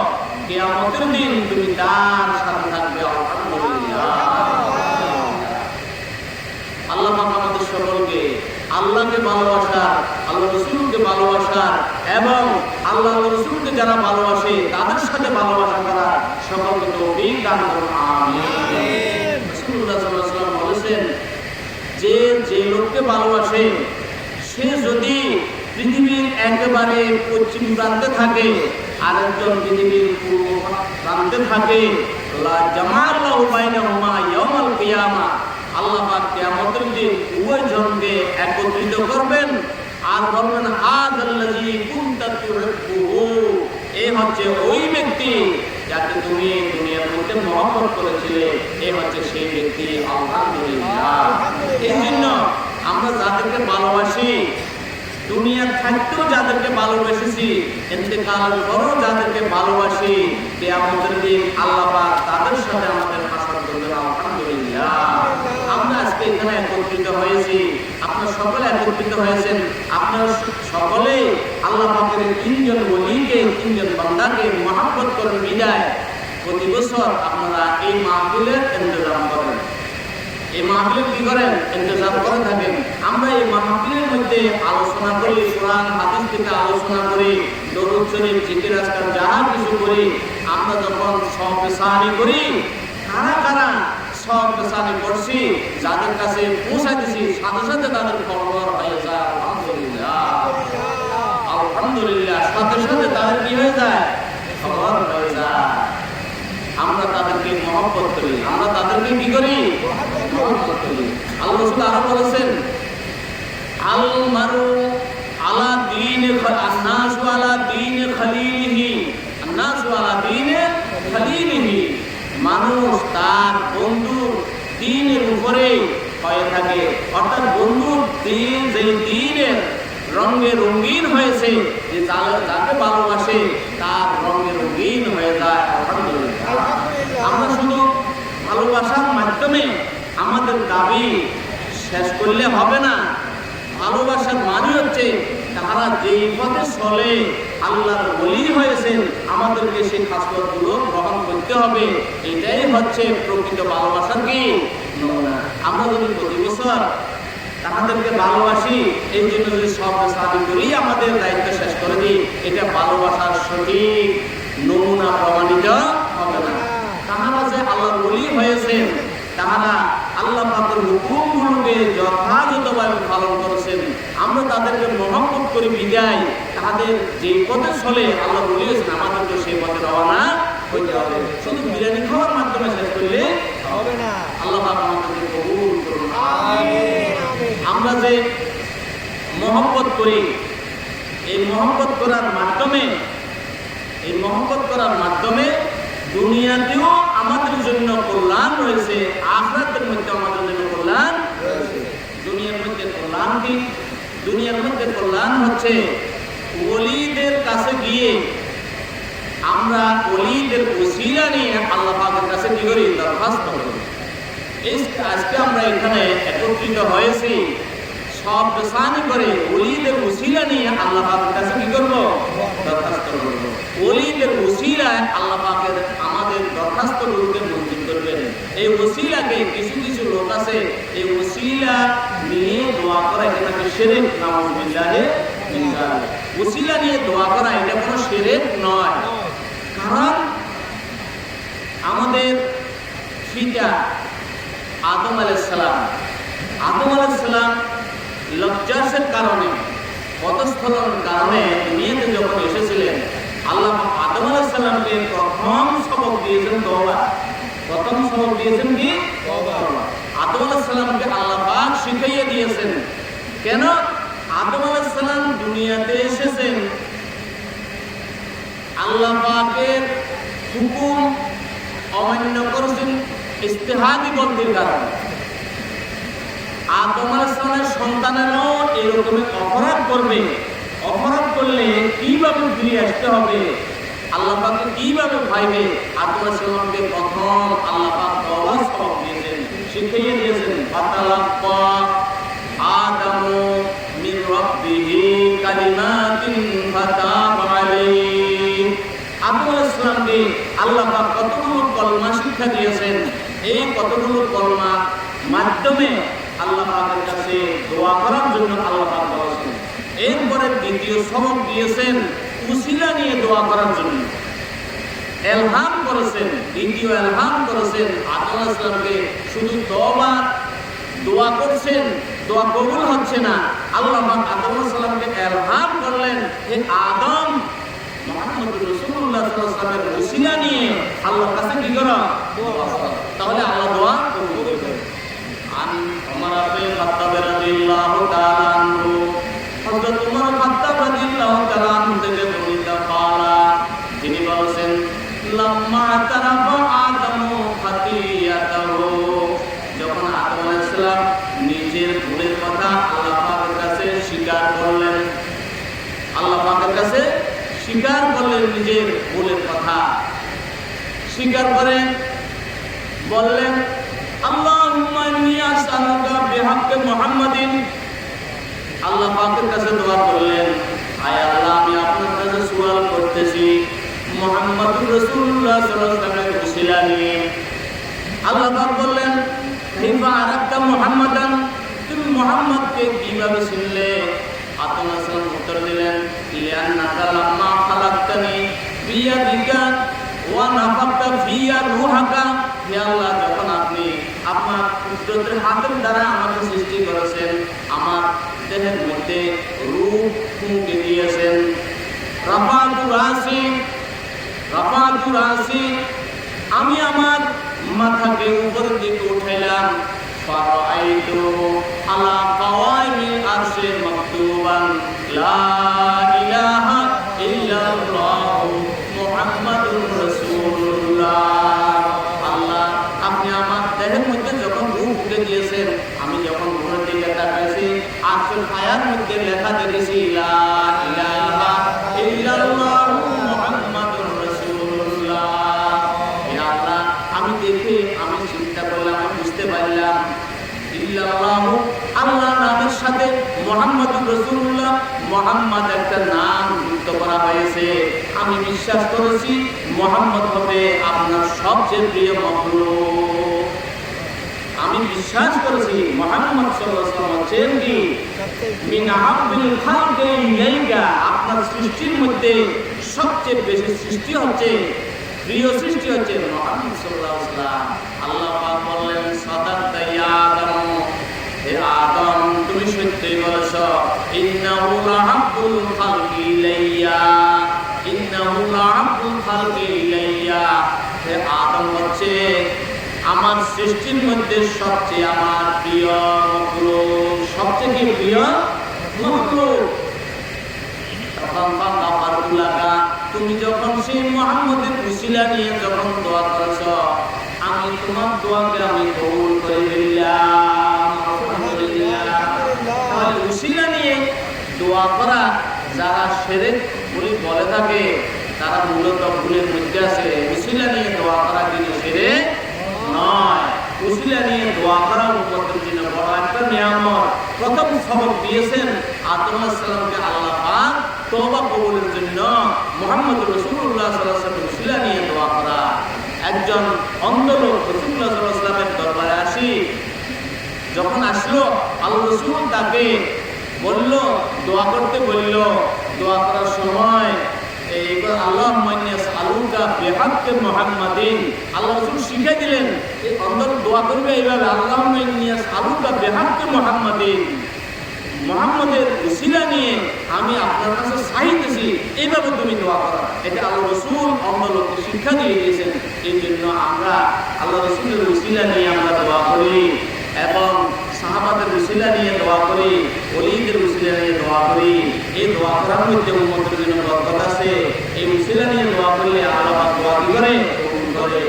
S1: কিয়ামতের দিন তুমি তার সাথে থাকবে। আলহামদুলিল্লাহ। আল্লাহ পাক আমাদের সকলকে আল্লাহকে ভালোবাসার, আল্লাহ রাসূলকে ভালোবাসার এবং আল্লাহ রাসূলকে যারা ভালোবাসে তাদের সাথে ভালোবাসা করার সকলকে তৌফিক দান করুন। আমিন। রাসূলুল্লাহ সাল্লাল্লাহু আলাইহি ওয়াসাল্লাম বলেছেন, যে যে লোককে ভালোবাসে সে যদি পৃথিবীর একেবারে পশ্চিম প্রান্তে থাকে, আরেকজন পৃথিবীর পূর্ব প্রান্তে থাকে, লা জামাআল্লাহু বাইনাহুমা ইয়াউমাল কিয়ামা, আল্লাহ পাক কিয়ামতের দিন উভয়জনকে একত্রিত করবেন আর বলবেন, হাযাল্লাযী কুনতা তুহিব্বুহু, এই হচ্ছে ওই ব্যক্তি যাকে তুমি দুনিয়ার মধ্যে মহব্বত করেছিলে, এই হচ্ছে সেই ব্যক্তি। আলহামদুলিল্লাহ। এই জন্য আমরা যাদেরকে ভালোবাসি, দুনিয়ার থাকতেও যাদেরকে ভালোবেসেছি, ইন্তেকালের পরও যাদেরকে ভালোবাসি, কিয়ামতের দিন আল্লাহ পাক তাদের সাথে আমাদের হাসর করবেন। আলহামদুলিল্লাহ। আমরা আজকে এখানে একত্রিত হয়েছি, আপনারা সকলে একত্রিত হয়েছেন, আপনারা সকলে আল্লাহ পাকের তিনজন ওলিকে, তিনজন বান্দাকে মহব্বত করেন বিদায় প্রতি বছর আপনারা এই মাহফিলের ইন্তজাম করেন। এই মাহফিলের কি করেন? ইন্তজাম করে থাকেন। আমরা এই মাহফিলের মধ্যে আলোচনা করি, কোরআন হাদিস থেকে আলোচনা করি, দরুদ শরীফ, জিকির আজকার যাহা কিছু করি, আমরা যখন সহবেসানি করি, কারা কারা সহবেসানি করছি, যাদের কাছে পৌঁছাইতেছি, সাথে সাথে তাদের খবর হয়ে যায়। আলহামদুলিল্লাহ। আলহামদুলিল্লাহ। সাথে সাথে তাদের কি হয়ে যায়? খবর হয়ে যায়। আমরা তাদেরকে মহব্বত করি, আমরা তাদেরকে কি করি? মহব্বত করি। আল্লাহ রাসূল আরো বলেছেন, আল মারু আলা দীনে আন-নাসু আলা দীনে খলিলিহি, আন-নাসু আলা দীনে খলিলিহি, মানুষ তার বন্ধুর দ্বীনের উপরে হয়ে থাকে। অর্থাৎ বন্ধুর দ্বীন যেই দ্বীনের রঙে রঙিন হয়েছে, যে যাকে ভালোবাসে তার রঙে রঙিন হয়ে যায়। আলহামদুলিল্লাহ। আমরা শুধু ভালোবাসার মাধ্যমে আমাদের দাবি শেষ করলে হবে না। ভালোবাসার মানে হচ্ছে তারা যেই পথে চলে আল্লাহর ওলি হয়েছেন, আমাদেরকে সেই খাসলতগুলো গ্রহণ করতে হবে। এটাই হচ্ছে প্রকৃত ভালোবাসার কি নমুনা। আমরা যদি প্রতি বছর তাদেরকে ভালোবাসি, এই জন্য যদি সব সাথী করি আমাদের দায়িত্ব শেষ করে দিই, এটা ভালোবাসার সঠিক নমুনা প্রমাণিত হবে না। তাহারা যে আল্লাহর ওলি হয়েছেন, তাহারা আল্লাহ পাকের হুকুমগুলোকে যথাযথভাবে পালন করেছেন। আমরা তাদেরকে মহব্বত করি বিদায়, তাদের যে পথে চলে আল্লাহর ওলি হয়েছেন, আমাদেরকে সেই পথে রওনা হইতে হবে। শুধু বিরিয়ানি খাওয়ার মাধ্যমে শেষ করলে হবে না। আল্লাহ পাক আমাদেরকে কবুল করুন। আমিন। আমরা যে করি, এই মহব্বত করার মাধ্যমে দুনিয়াতেও আমাদের জন্য কল্যাণ রয়েছে, আখিরাতের মধ্যে আমাদের জন্য কল্যাণ রয়েছে। দুনিয়ার মধ্যে কল্যাণ কি? দুনিয়ার মধ্যে কল্যাণ হচ্ছে ওলিদের কাছে গিয়ে আমরা ওলিদের ওসিলা নিয়ে আল্লাহ পাকের কাছে কি করি? দরখাস্ত করি। আজকে আমরা এখানে একত্রিত হয়েছি সব দোসানি করে ওলিদের ওসিলা নিয়ে আল্লাহ পাকের কাছে কি করব? দরখাস্ত করব। ওলিদের ওসিলায় আল্লাহ পাকের আমাদের দরখাস্তগুলোকে মঞ্জুর করবেন। এই ওসিলাকে কিছু কিছু লোক আছে এই ওসিলা নিয়ে দোয়া করা এটাকে শিরক, নাউযুবিল্লাহি মিন যালিক। ওসিলা নিয়ে দোয়া করা এটা কোনো শিরক নয়। কারণ আমাদের পিতা আদম আলাইহিস সালাম লজ্জাসের কারণে, পদস্খলনের কারণে দুনিয়াতে যখন এসেছিলেন, আল্লাহ আদম আলাইহিস সালামকে প্রথম সবক দিয়েছেন তওবা। প্রথম সবক দিয়েছেন কি? তওবা। আদম আলাইহিস সালামকে আল্লাহ পাক শিখিয়ে দিয়েছেন। কেন? আদম আলাইহিস সালাম দুনিয়াতে এসেছেন আল্লাহ পাকের হুকুম অমান্য করেছেন ইজতিহাদি বন্দির কারণে। আদম আলাইহিস সালামের সন্তানেরাও এরকম অপরাধ করবে। অপরাধ করলে কিভাবে ফিরে আসতে হবে, আল্লাহ পাককে কিভাবে ভাইবে, আদম আলাইহিস সালামকে প্রথম আল্লাহ পাক তওবার সবক দিয়েছেন, শিখিয়ে দিয়েছেন। ফাতালাক্কা আদামু মির রাব্বিহি কালিমাতিন ফাতাবা আলাইহি। আদম আলাইহিস সালামকে আল্লাহ পাক কতগুলো কলমা শিক্ষা দিয়েছেন। এই কতগুলো কলমা মাধ্যমে আল্লাহ পাকের কাছে দোয়া করার জন্য আল্লাহ পাক বলেছেন। এরপরে দ্বিতীয় সবক দিয়েছেন উসিলা নিয়ে দোয়া করার জন্য। এলহাম করেছেন, দ্বিতীয় এলহাম করেছেন আদম আলাইহিস সালামকে। শুধু তওবা দোয়া করছেন, দোয়া কবুল হচ্ছে না, আল্লাহ পাক আদম আলাইহিস সালামকে এলহাম করলেন, হে আদম, মুহাম্মদুর রাসূলুল্লাহ সাল্লাল্লাহু আলাইহি ওয়াসাল্লামের উসিলা নিয়ে আল্লাহর কাছে কি করো? দোয়া করো। তাহলে আল্লাহ দোয়া কবুল করবেন। আন ওমর ইবনে খাত্তাব রাদিয়াল্লাহু তাআলা আনহু, হযরত ওমর খাত্তাব রাদিয়াল্লাহু তাআলা আনহু থেকে বর্ণিত قالا, তিনি বলেন, লাম্মা তারাফা আদমু খাতিয়াতাহু, যখন আদম আলাইহিস সালাম নিজের ভুলের কথা আল্লাহ পাকের কাছে স্বীকার করলেন, আল্লাহ পাকের কাছে স্বীকার করলেন, নিজের ভুলের কথা স্বীকার করে বললেন, আল্লাহুম্মা ইন্নী আসআলুকা বিহাক্কি মুহাম্মাদিন, আল্লাহ পাকের কাছে দোয়া করলেন, আয় আল্লাহ, আমি আপনার কাছে সুয়াল করতেছি মুহাম্মদুর রাসূলুল্লাহ সাল্লাল্লাহু আলাইহি ওয়াসাল্লামের উসিলা নিয়ে। আল্লাহ পাক বললেন, কাইফা আরাফতা মুহাম্মাদান, তুমি মুহাম্মদকে কিভাবে চিনলে? আদম আলাইহিস সালাম উত্তর দিলেন, লিআন্নাকা লাম্মা খালাকতানি বিয়াদিকা ওয়া নাফাখতা ফিয়া রূহাকা, হে আল্লাহ, যখন আপনি আপনার কুদরতের হাতের দ্বারা আমাকে সৃষ্টি করেছেন, আমার দেহের মধ্যে রূহ ফুঁকে দিয়েছেন। রাফাতু রাসি, আমি আমার মাথাকে উপরের দিকে উঠাইলাম, ফারাআইতু আলা কাওয়াইমিল আরশি মাকতুবান লা ইলাহা ইল্লাল্লাহু মুহাম্মাদুর রাসূলুল্লাহ। আল্লাহ, আপনি আমার দেহের মধ্যে যখন রূহ ফুঁকে দিয়েছেন, আমি যখন উপরের দিকে তাকাইছি, আরশের ছায়ার মধ্যে লেখা দেখেছি লা ইলাহা ইল্লাল্লাহু মুহাম্মাদুর রাসূলুল্লাহ। হে আল্লাহ, আমি দেখে আমি চিন্তা করলাম, আমি বুঝতে পারলাম ইল্লাল্লাহু, আল্লাহ নামের সাথে মুহাম্মাদুর রাসূলুল্লাহ, মুহাম্মদ একটা নাম যুক্ত করা হয়েছে। আমি বিশ্বাস করেছি মুহাম্মদ হবে আপনার সবচেয়ে প্রিয় মাখলুক। আমি বিশ্বাস করেছি মুহাম্মদ সাল্লাল্লাহু আলাইহি ওয়াসাল্লাম হচ্ছেন কি মিন আহাব্বিল খালকি ইলাইকা, আপনার সৃষ্টির মধ্যে সবচেয়ে বেশি সৃষ্টি হচ্ছে, প্রিয় সৃষ্টি হচ্ছে মুহাম্মদ সাল্লাল্লাহু আলাইহি ওয়াসাল্লাম। আল্লাহ পাক বললেন, সাদাকতা ইয়া আদম, হে আদম, তুমি সত্যই বলেছো, ইন্নাহু লাহাব্বুল খালকি ইলাইয়া, ইন্নাহু লাহাব্বুল খালকি ইলাইয়া, হে আদম হচ্ছে আমার সৃষ্টির মধ্যে সবচেয়ে আমার প্রিয় মাখলুক, সবচেয়ে প্রিয় মাখলুক। তুমি যখন সেই মুহাম্মদের উসিলা নিয়ে যখন দোয়া করেছ, আমি তোমার দোয়াকে আমি কবুল করে নিলাম। তাহলে উসিলা নিয়ে দোয়া করা যারা শিরক বলে থাকে তারা মূলত ভুলের মধ্যে আছে। উসিলা নিয়ে দোয়া করা কিন্তু শিরক নয়। উসিলা নিয়ে দোয়া করা উম্মতের জন্য বড় একটা নিয়ামত। প্রথম সবক দিয়েছেন আদম আলাইহিস সালামকে আল্লাহ পাক তওবা কবুলের জন্য মুহাম্মদ রাসূলুল্লাহ সাল্লাল্লাহু আলাইহি ওয়াসাল্লাম উসিলা নিয়ে দোয়া করা। একজন অন্ধ লোক রাসূলুল্লাহ সাল্লাল্লাহু আলাইহি ওয়াসাল্লামের দরবারে যখন আসলো, আল্লাহ রাসূল তাকে বলল, দোয়া করতে বলল। দোয়া করার সময় আল্লাহুম্মা ইন্নী আসআলুকা বিহাক্কি মুহাম্মাদিন, আল্লাহ রাসূল শিখিয়ে দিলেন এই অন্তর দোয়া করবে এইভাবে, আল্লাহুম্মা ইন্নী আসআলুকা বিহাক্কি মুহাম্মাদিন, মুহাম্মদের উসিলা নিয়ে আমি আপনার কাছে চাইতেছি, এইভাবে তুমি দোয়া করো। এটা আল্লাহ রাসূল অন্য লোককে শিক্ষা দিয়ে দিয়েছেন। এই জন্য আমরা আল্লাহ রাসূলের উসিলা নিয়ে আমরা দোয়া করি এবং সাহাবাদের উসিলা নিয়ে দোয়া করি, ওলিদের উসিলা নিয়ে দোয়া করি। এই দোয়া করার মধ্যে উম্মতের জন্য বরকত আছে। এই উসিলা নিয়ে দোয়া করলে আল্লাহ দোয়া কি করে? কবুল করে।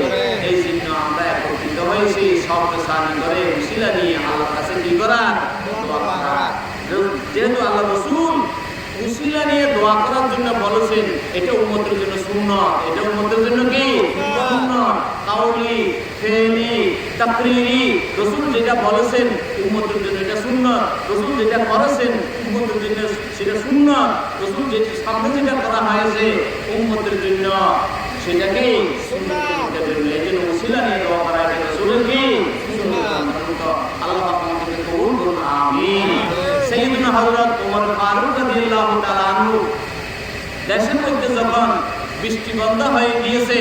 S1: এই জন্য আমরা একত্রিত হয়েছি সব সানি করে উসিলা নিয়ে আল্লাহর কাছে কি করা? দোয়া করা। যেহেতু আল্লাহ রাসূল উসিলা নিয়ে দোয়া করার জন্য বলেছেন, এটা উম্মতের জন্য সুন্নাত। এটা উম্মতের জন্য কি? সুন্নাত। কাউলি, ফেলি, তাকরিরি, রাসূল যেটা বলেছেন উম্মতের জন্য এটা সুন্নাত। রাসূল যেটা করেছেন উম্মতের জন্য সেটা সুন্নাত। রাসূল যেটা সামনে যেটা করা হয়েছে উম্মতের জন্য সেটা কি? সুন্নাত। এই জন্য উসিলা নিয়ে দোয়া করা এটা রাসূলের কি? সুন্নাত। আল্লাহ আমাদেরকে কবুল করুন, আমিন। সাইয়্যিদুনা হযরত ওমর ফারুক রাদিয়াল্লাহু তাআলা আনহু দেশের মধ্যে যখন বৃষ্টি বন্ধ হয়ে গিয়েছে,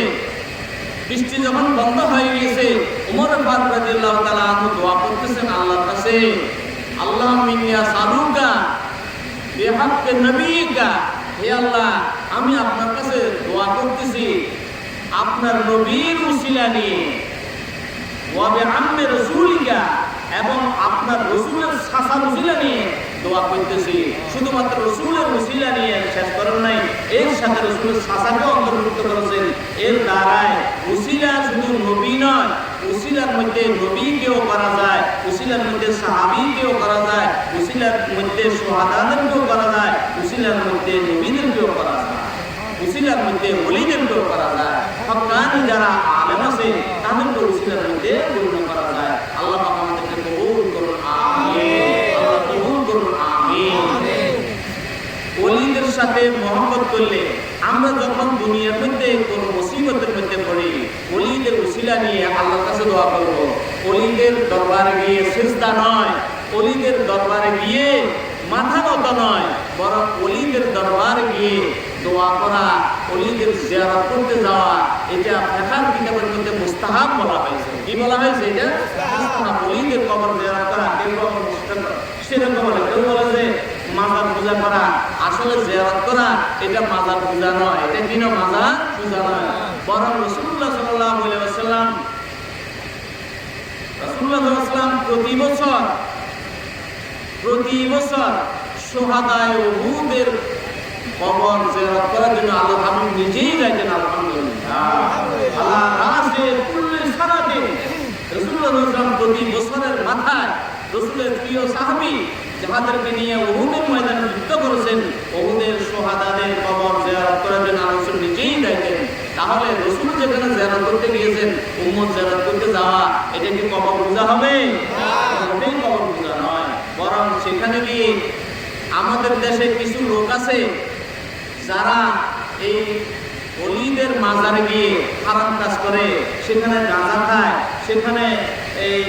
S1: বৃষ্টি যখন বন্ধ হয়ে গিয়েছে, ওমর ফারুক রাদিয়াল্লাহু তাআলা আনহু দোয়া করতেছেন আল্লাহর কাছে, আল্লাহুম্মা ইন্নী আসআলুকা বিহাক্কি নবিয়িকা, হে আল্লাহ আমি আপনার কাছে দোয়া করতেছি আপনার নবীর উসিলা নিয়ে, ওয়া বিআম্মি রাসূলিকা, এবং আপনার রাসূলের শাসার উসিলা নিয়ে দোয়া করতেছি। শুধুমাত্র রাসূলের উসিলা নিয়ে শেষ করেন নাই, এর সাথে রাসূলের শাসাকে অন্তর্ভুক্ত করেছেন। এর দ্বারায় উসিলা শুধু নবী নয়, উসিলার মধ্যে নবীকেও করা যায়, উসিলার মধ্যে সাহাবীকেও করা যায়, উসিলার মধ্যে শুহাদাদেরকেও করা যায়, উসিলার মধ্যে নবীদেরকেও করা যায়, উসিলার মধ্যে ওলিদেরকেও করা যায়। হক্কানি যারা আলেম আছে তাদেরকে উসিলার মধ্যে পূর্ণ করা যায়। আল্লাহ পাক আমাদেরকে কবুল করুন, আমিন। আল্লাহ কবুল করুন, আমিন। ওলিদের সাথে মহব্বত করলে আমরা যখন দুনিয়ার মধ্যে কোন মুসিবতের মধ্যে পড়ি, ওলিদের উসিলা নিয়ে আল্লাহর কাছে দোয়া করব। ওলিদের দরবারে গিয়ে সিজদা নয়, ওলিদের দরবারে গিয়ে মাথা নত নয়, বরং ওলিদের দরবারে গিয়ে দোয়া করা, ওলিদের জিয়ারত করতে যাওয়া, এটা ফিকহ কিতাবের মধ্যে মুস্তাহাব বলা হয়েছে। কি বলা হয়েছে? এটা মুস্তাহাব। ওলিদের কবর জিয়ারত করা কেউ কখনো মুস্তাহাব সেরকম বলে, কেউ বলে যে মাজার পূজা করা, আসলে জিয়ারত করা এটা মাজার পূজা নয়, এটা কি না? মাজার পূজা নয়। বরং রাসূলুল্লাহ সাল্লাল্লাহু আলাইহি ওয়াসাল্লাম প্রতি বছর শুহাদায়ে উহুদের কবর জিয়ারত করার জন্য আল্লাহ হাবিব নিজেই যাইতেন। আলহামদুলিল্লাহ। আল্লাহ রাসে কুল্লি সানাতে রাসূলুল্লাহ সাল্লাল্লাহু আলাইহি ওয়াসাল্লাম প্রতি বছরের মাথায় রাসূলের প্রিয় সাহাবী যাদেরকে নিয়ে উহুদের ময়দানে যুদ্ধ করেছেন, উহুদের শুহাদাদের কবর জিয়ারত করার জন্য রাসূল নিজেই যাইতেন। তাহলে রাসূল যেখানে জিয়ারত করতে গিয়েছেন, উম্মত জিয়ারত করতে যাওয়া, এটা কি কবর পূজা হবে? না, এটা কবর পূজা নয়। বরং সেখানে গিয়ে আমাদের দেশে কিছু লোক আছে যারা এই ওলিদের মাজারে গিয়ে হারাম কাজ করে, সেখানে গাঁজা খায়, সেখানে এই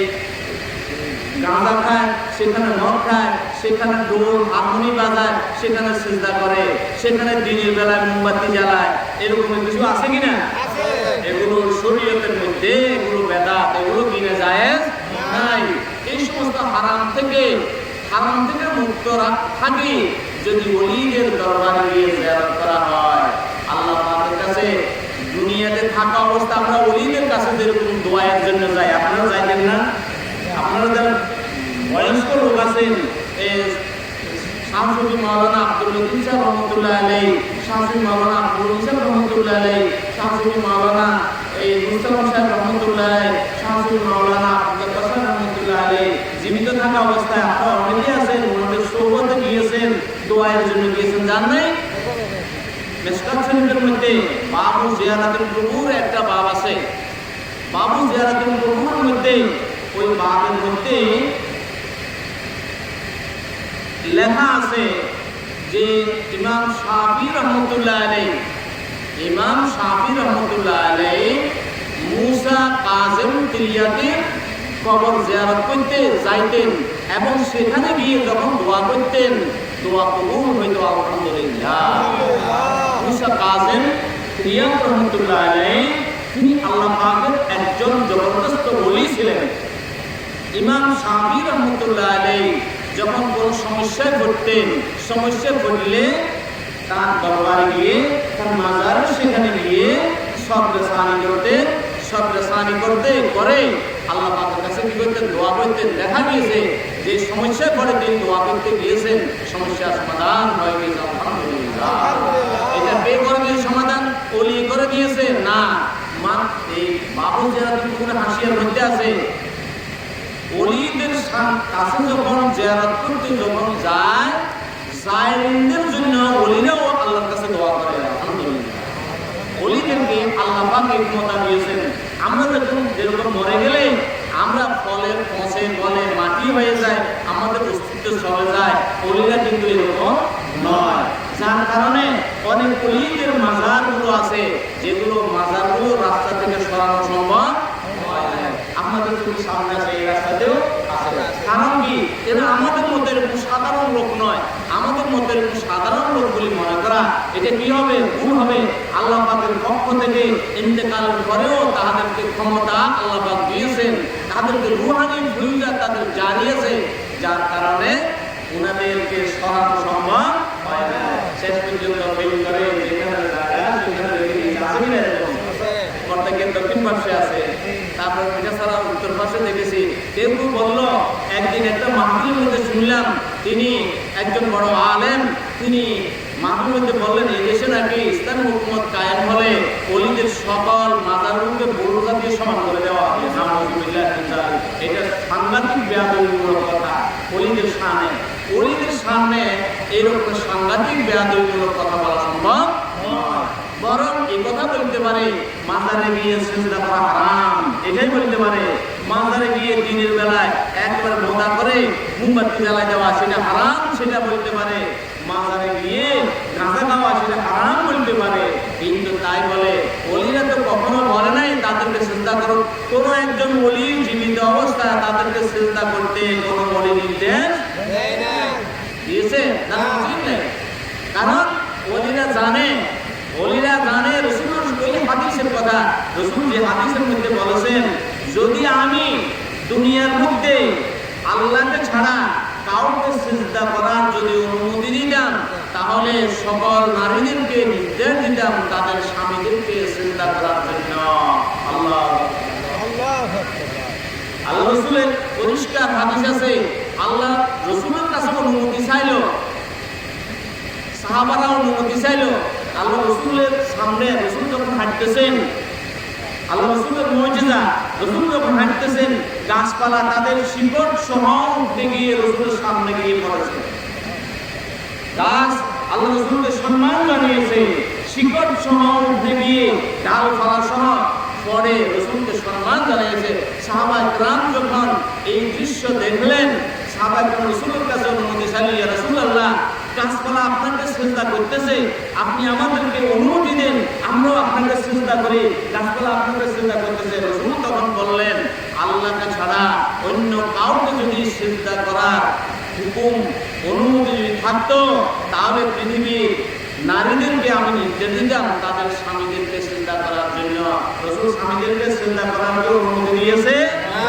S1: গাঁজা খায়, সেখানে মদ খায়, সেখানে ঢোল হারমোনি বাজায়, সেখানে সিজদা করে, সেখানে দিনের বেলায় মোমবাতি জ্বালায়। এরকম কিছু আছে কিনা? এগুলো শরীয়তের মধ্যে এগুলো বেদাত, এগুলো কিনা জায়েজ নাই। এই সমস্ত হারাম থেকে মুক্ত থাকি যদি ওলিদের দরবারে গিয়ে জিয়ারত করা হয়। আল্লাহ পাকের কাছে দুনিয়াতে থাকা অবস্থা আমরা ওলিদের কাছে যেরকম দোয়ার জন্য যাই, আপনারা যাইতেন না? আপনারা যারা বয়স্ক লোক আছেন, শাহসুফি মাওলানা আব্দুল লতিফ সাহেব রহমতুল্লাহ আলাইহি, শাহসুফি মাওলানা আব্দুল সাহেব রহমতুল্লাহ আলাইহি, শাহসুফি মাওলানা এই মুস্তাফা সাহেব রহমতুল্লাহ আলাইহি, শাহসুফি মাওলানা আব্দুল কাসার রহমতুল্লাহ আলাইহি জীবিত থাকা অবস্থায় আপনারা অনেকে আছেন ওনাদের সোহবতে গিয়েছেন, দোয়ার জন্য গিয়েছেন, জান নাই? মিশকাত শরীফের মধ্যে বাবু জিয়ারাতুল কুবুর একটা বাব আছে। বাবু জিয়ারাতুল কুবুর মধ্যে ওই বাবের মধ্যে লেখা আছে যে ইমাম শাফি রহমতুল্লাহ আলাইহি, ইমাম শাফি রহমতুল্লাহ আলাইহি মুসা কাযিম তিলিয়াতির কবর জিয়ারত করতে যাইতেন এবং সেখানে গিয়ে যখন দোয়া করতেন দোয়া কবুল হইতো আলহামদুলিল্লাহ। মুসা কাযিম তিলিয়াত রহমতুল্লাহ আলাইহি তিনি আল্লাহ পাকের একজন জবরদস্ত ওলি ছিলেন। ইমাম শাফি রহমতুল্লাহ আলাইহি যখন কোন সমস্যায় পড়তেন, সমস্যা পড়লে তার দরবারে গিয়ে তার মাজার সেখানে গিয়ে সবরেসানি করতে করে আল্লাহ পাকের কাছে কি করতেন? দোয়া করতেন। দেখা গিয়েছে যে সমস্যায় পড়ে তিনি দোয়া করতে গিয়েছেন, সমস্যার সমাধান হয়ে গেছে আলহামদুলিল্লাহ। এটা কে করে দিয়ে সমাধান? ওলি করে দিয়েছে না। এই বাবু জিয়ারতুল কুবুর হাসিয়ার মধ্যে আছে ওলিদের কাছে যখন জিয়ারত করতে যখন যায় জায়েরিনদের জন্য ওলিরাও আল্লাহর কাছে দোয়া করে আলহামদুলিল্লাহ। ওলিদেরকে আল্লাহ পাক এই ক্ষমতা দিয়েছেন। আমরা যখন যেরকম মরে গেলে আমরা ফলের পচে গলে মাটি হয়ে যায়, আমাদের অস্তিত্ব চলে যায়, ওলিরা কিন্তু এরকম নয়। যার কারণে অনেক ওলিদের মাজারগুলো আছে যেগুলো মাজারগুলো রাস্তা থেকে সরানো সম্ভব আমাদের চোখের সামনে আছে, এই রাস্তাতেও আছে। কারণ কি? এরা আমাদের মধ্যে এরকম সাধারণ লোক নয়। আমাদের মধ্যে এরকম সাধারণ লোকগুলি মনে করা এটা কি হবে? ভুল হবে। আল্লাহ পাকের পক্ষ থেকে ইন্তেকালের পরেও তাদেরকে ক্ষমতা আল্লাহ পাক দিয়েছেন, তাদেরকে রুহানি ফয়জা তাদের জারি আছে, যার কারণে ওনাদেরকে সরানো সম্ভব হয় না। শেষ পর্যন্ত ফেল করে যেখানে জায়গা সেখানে আসবে না। এরকম প্রত্যেকের দক্ষিণ পাশে আছে, তারপর এটা ছাড়া উত্তর পাশে দেখেছি। কেউ বলল একদিন একটা মাহফিলের মধ্যে শুনলাম তিনি একজন বড় আলেম, তিনি মাহফিলের মধ্যে বললেন এই দেশে নাকি ইসলামী হুকুমত কায়েম হলে ওলিদের সকল মাজারগুলোকে বুরুজা দিয়ে সমান করে দেওয়া হবে। এটা সাংঘাতিক বেয়াদবিমূলক কথা। ওলিদের সামনে এরকম সাংঘাতিক বেয়াদবিমূলক কথা বলা সম্ভব নয়। বরং এই কথা বলতে পারে মাজারে গিয়ে সিজদা করা হারাম, এটাই বলতে পারে। মাজারে গিয়ে দিনের বেলায় একবার মোদা করে মোমবাতি জ্বালা দেওয়া সেটা হারাম, সেটা বলতে পারে। মাজারে গিয়ে গাঁজা খাওয়া সেটা হারাম বলতে পারে। কিন্তু তাই বলে ওলিরা তো কখনো বলে নাই তাদেরকে সিজদা করো। কোন একজন ওলি জীবিত অবস্থায় তাদেরকে সিজদা করতে কোন ওলি নির্দেশ দিয়েছে না? উচিত নেই। কারণ ওলিরা জানে রাসূলুর ওই হাদিসের কথা। রাসূল যে হাদিসের মধ্যে বলেছেন যদি আমি দুনিয়ার মধ্যে আল্লাহকে ছাড়া কাউকে সিজদা করার যদি অনুমতি দিতাম তাহলে সকল নারীদেরকে নির্দেশ দিতাম তাদের স্বামীদেরকে সিজদা করার জন্য। আল্লাহ রাসূলের পরিষ্কার হাদিস আছে। আল্লাহ রাসূলের কাছে অনুমতি চাইল, সাহাবারা অনুমতি চাইল। আল্লাহ রাসূলের সামনে রাসূল যখন হাঁটতেছেন, আল্লাহ রাসূলের মুজিজা, রাসূল যখন হাঁটতেছেন গাছপালা তাদের শিকড় সহ উঠে গিয়ে রাসূলের সামনে গিয়ে পড়েছে। গাছ আল্লাহ রাসূলকে সম্মান জানিয়েছে, শিকড় সহ উঠে গিয়ে ডালপালা সহ পরে রাসূলকে সম্মান জানিয়েছে। সাহাবায়ে কেরাম যখন এই দৃশ্য দেখলেন, সাহাবায়ে কেরাম রাসূলের কাছে অনুমতি চাইলেন, ইয়া রাসূলুল্লাহ গাছপালা আপনাকে সিজদা করতেছে, আপনি আমাদেরকে অনুমতি দেন, আমরাও আপনাকে সিজদা করি। গাছপালা আপনাকে সিজদা করতেছে। রাসূল তখন বললেন আল্লাহকে ছাড়া অন্য কাউকে যদি সিজদা করার হুকুম অনুমতি যদি থাকতো তাহলে পৃথিবীর নারীদেরকে আমি নির্দেশ দিতাম তাদের স্বামীদেরকে সিজদা করার জন্য। রাসূল স্বামীদেরকে সিজদা করার অনুমতি দিয়েছে না।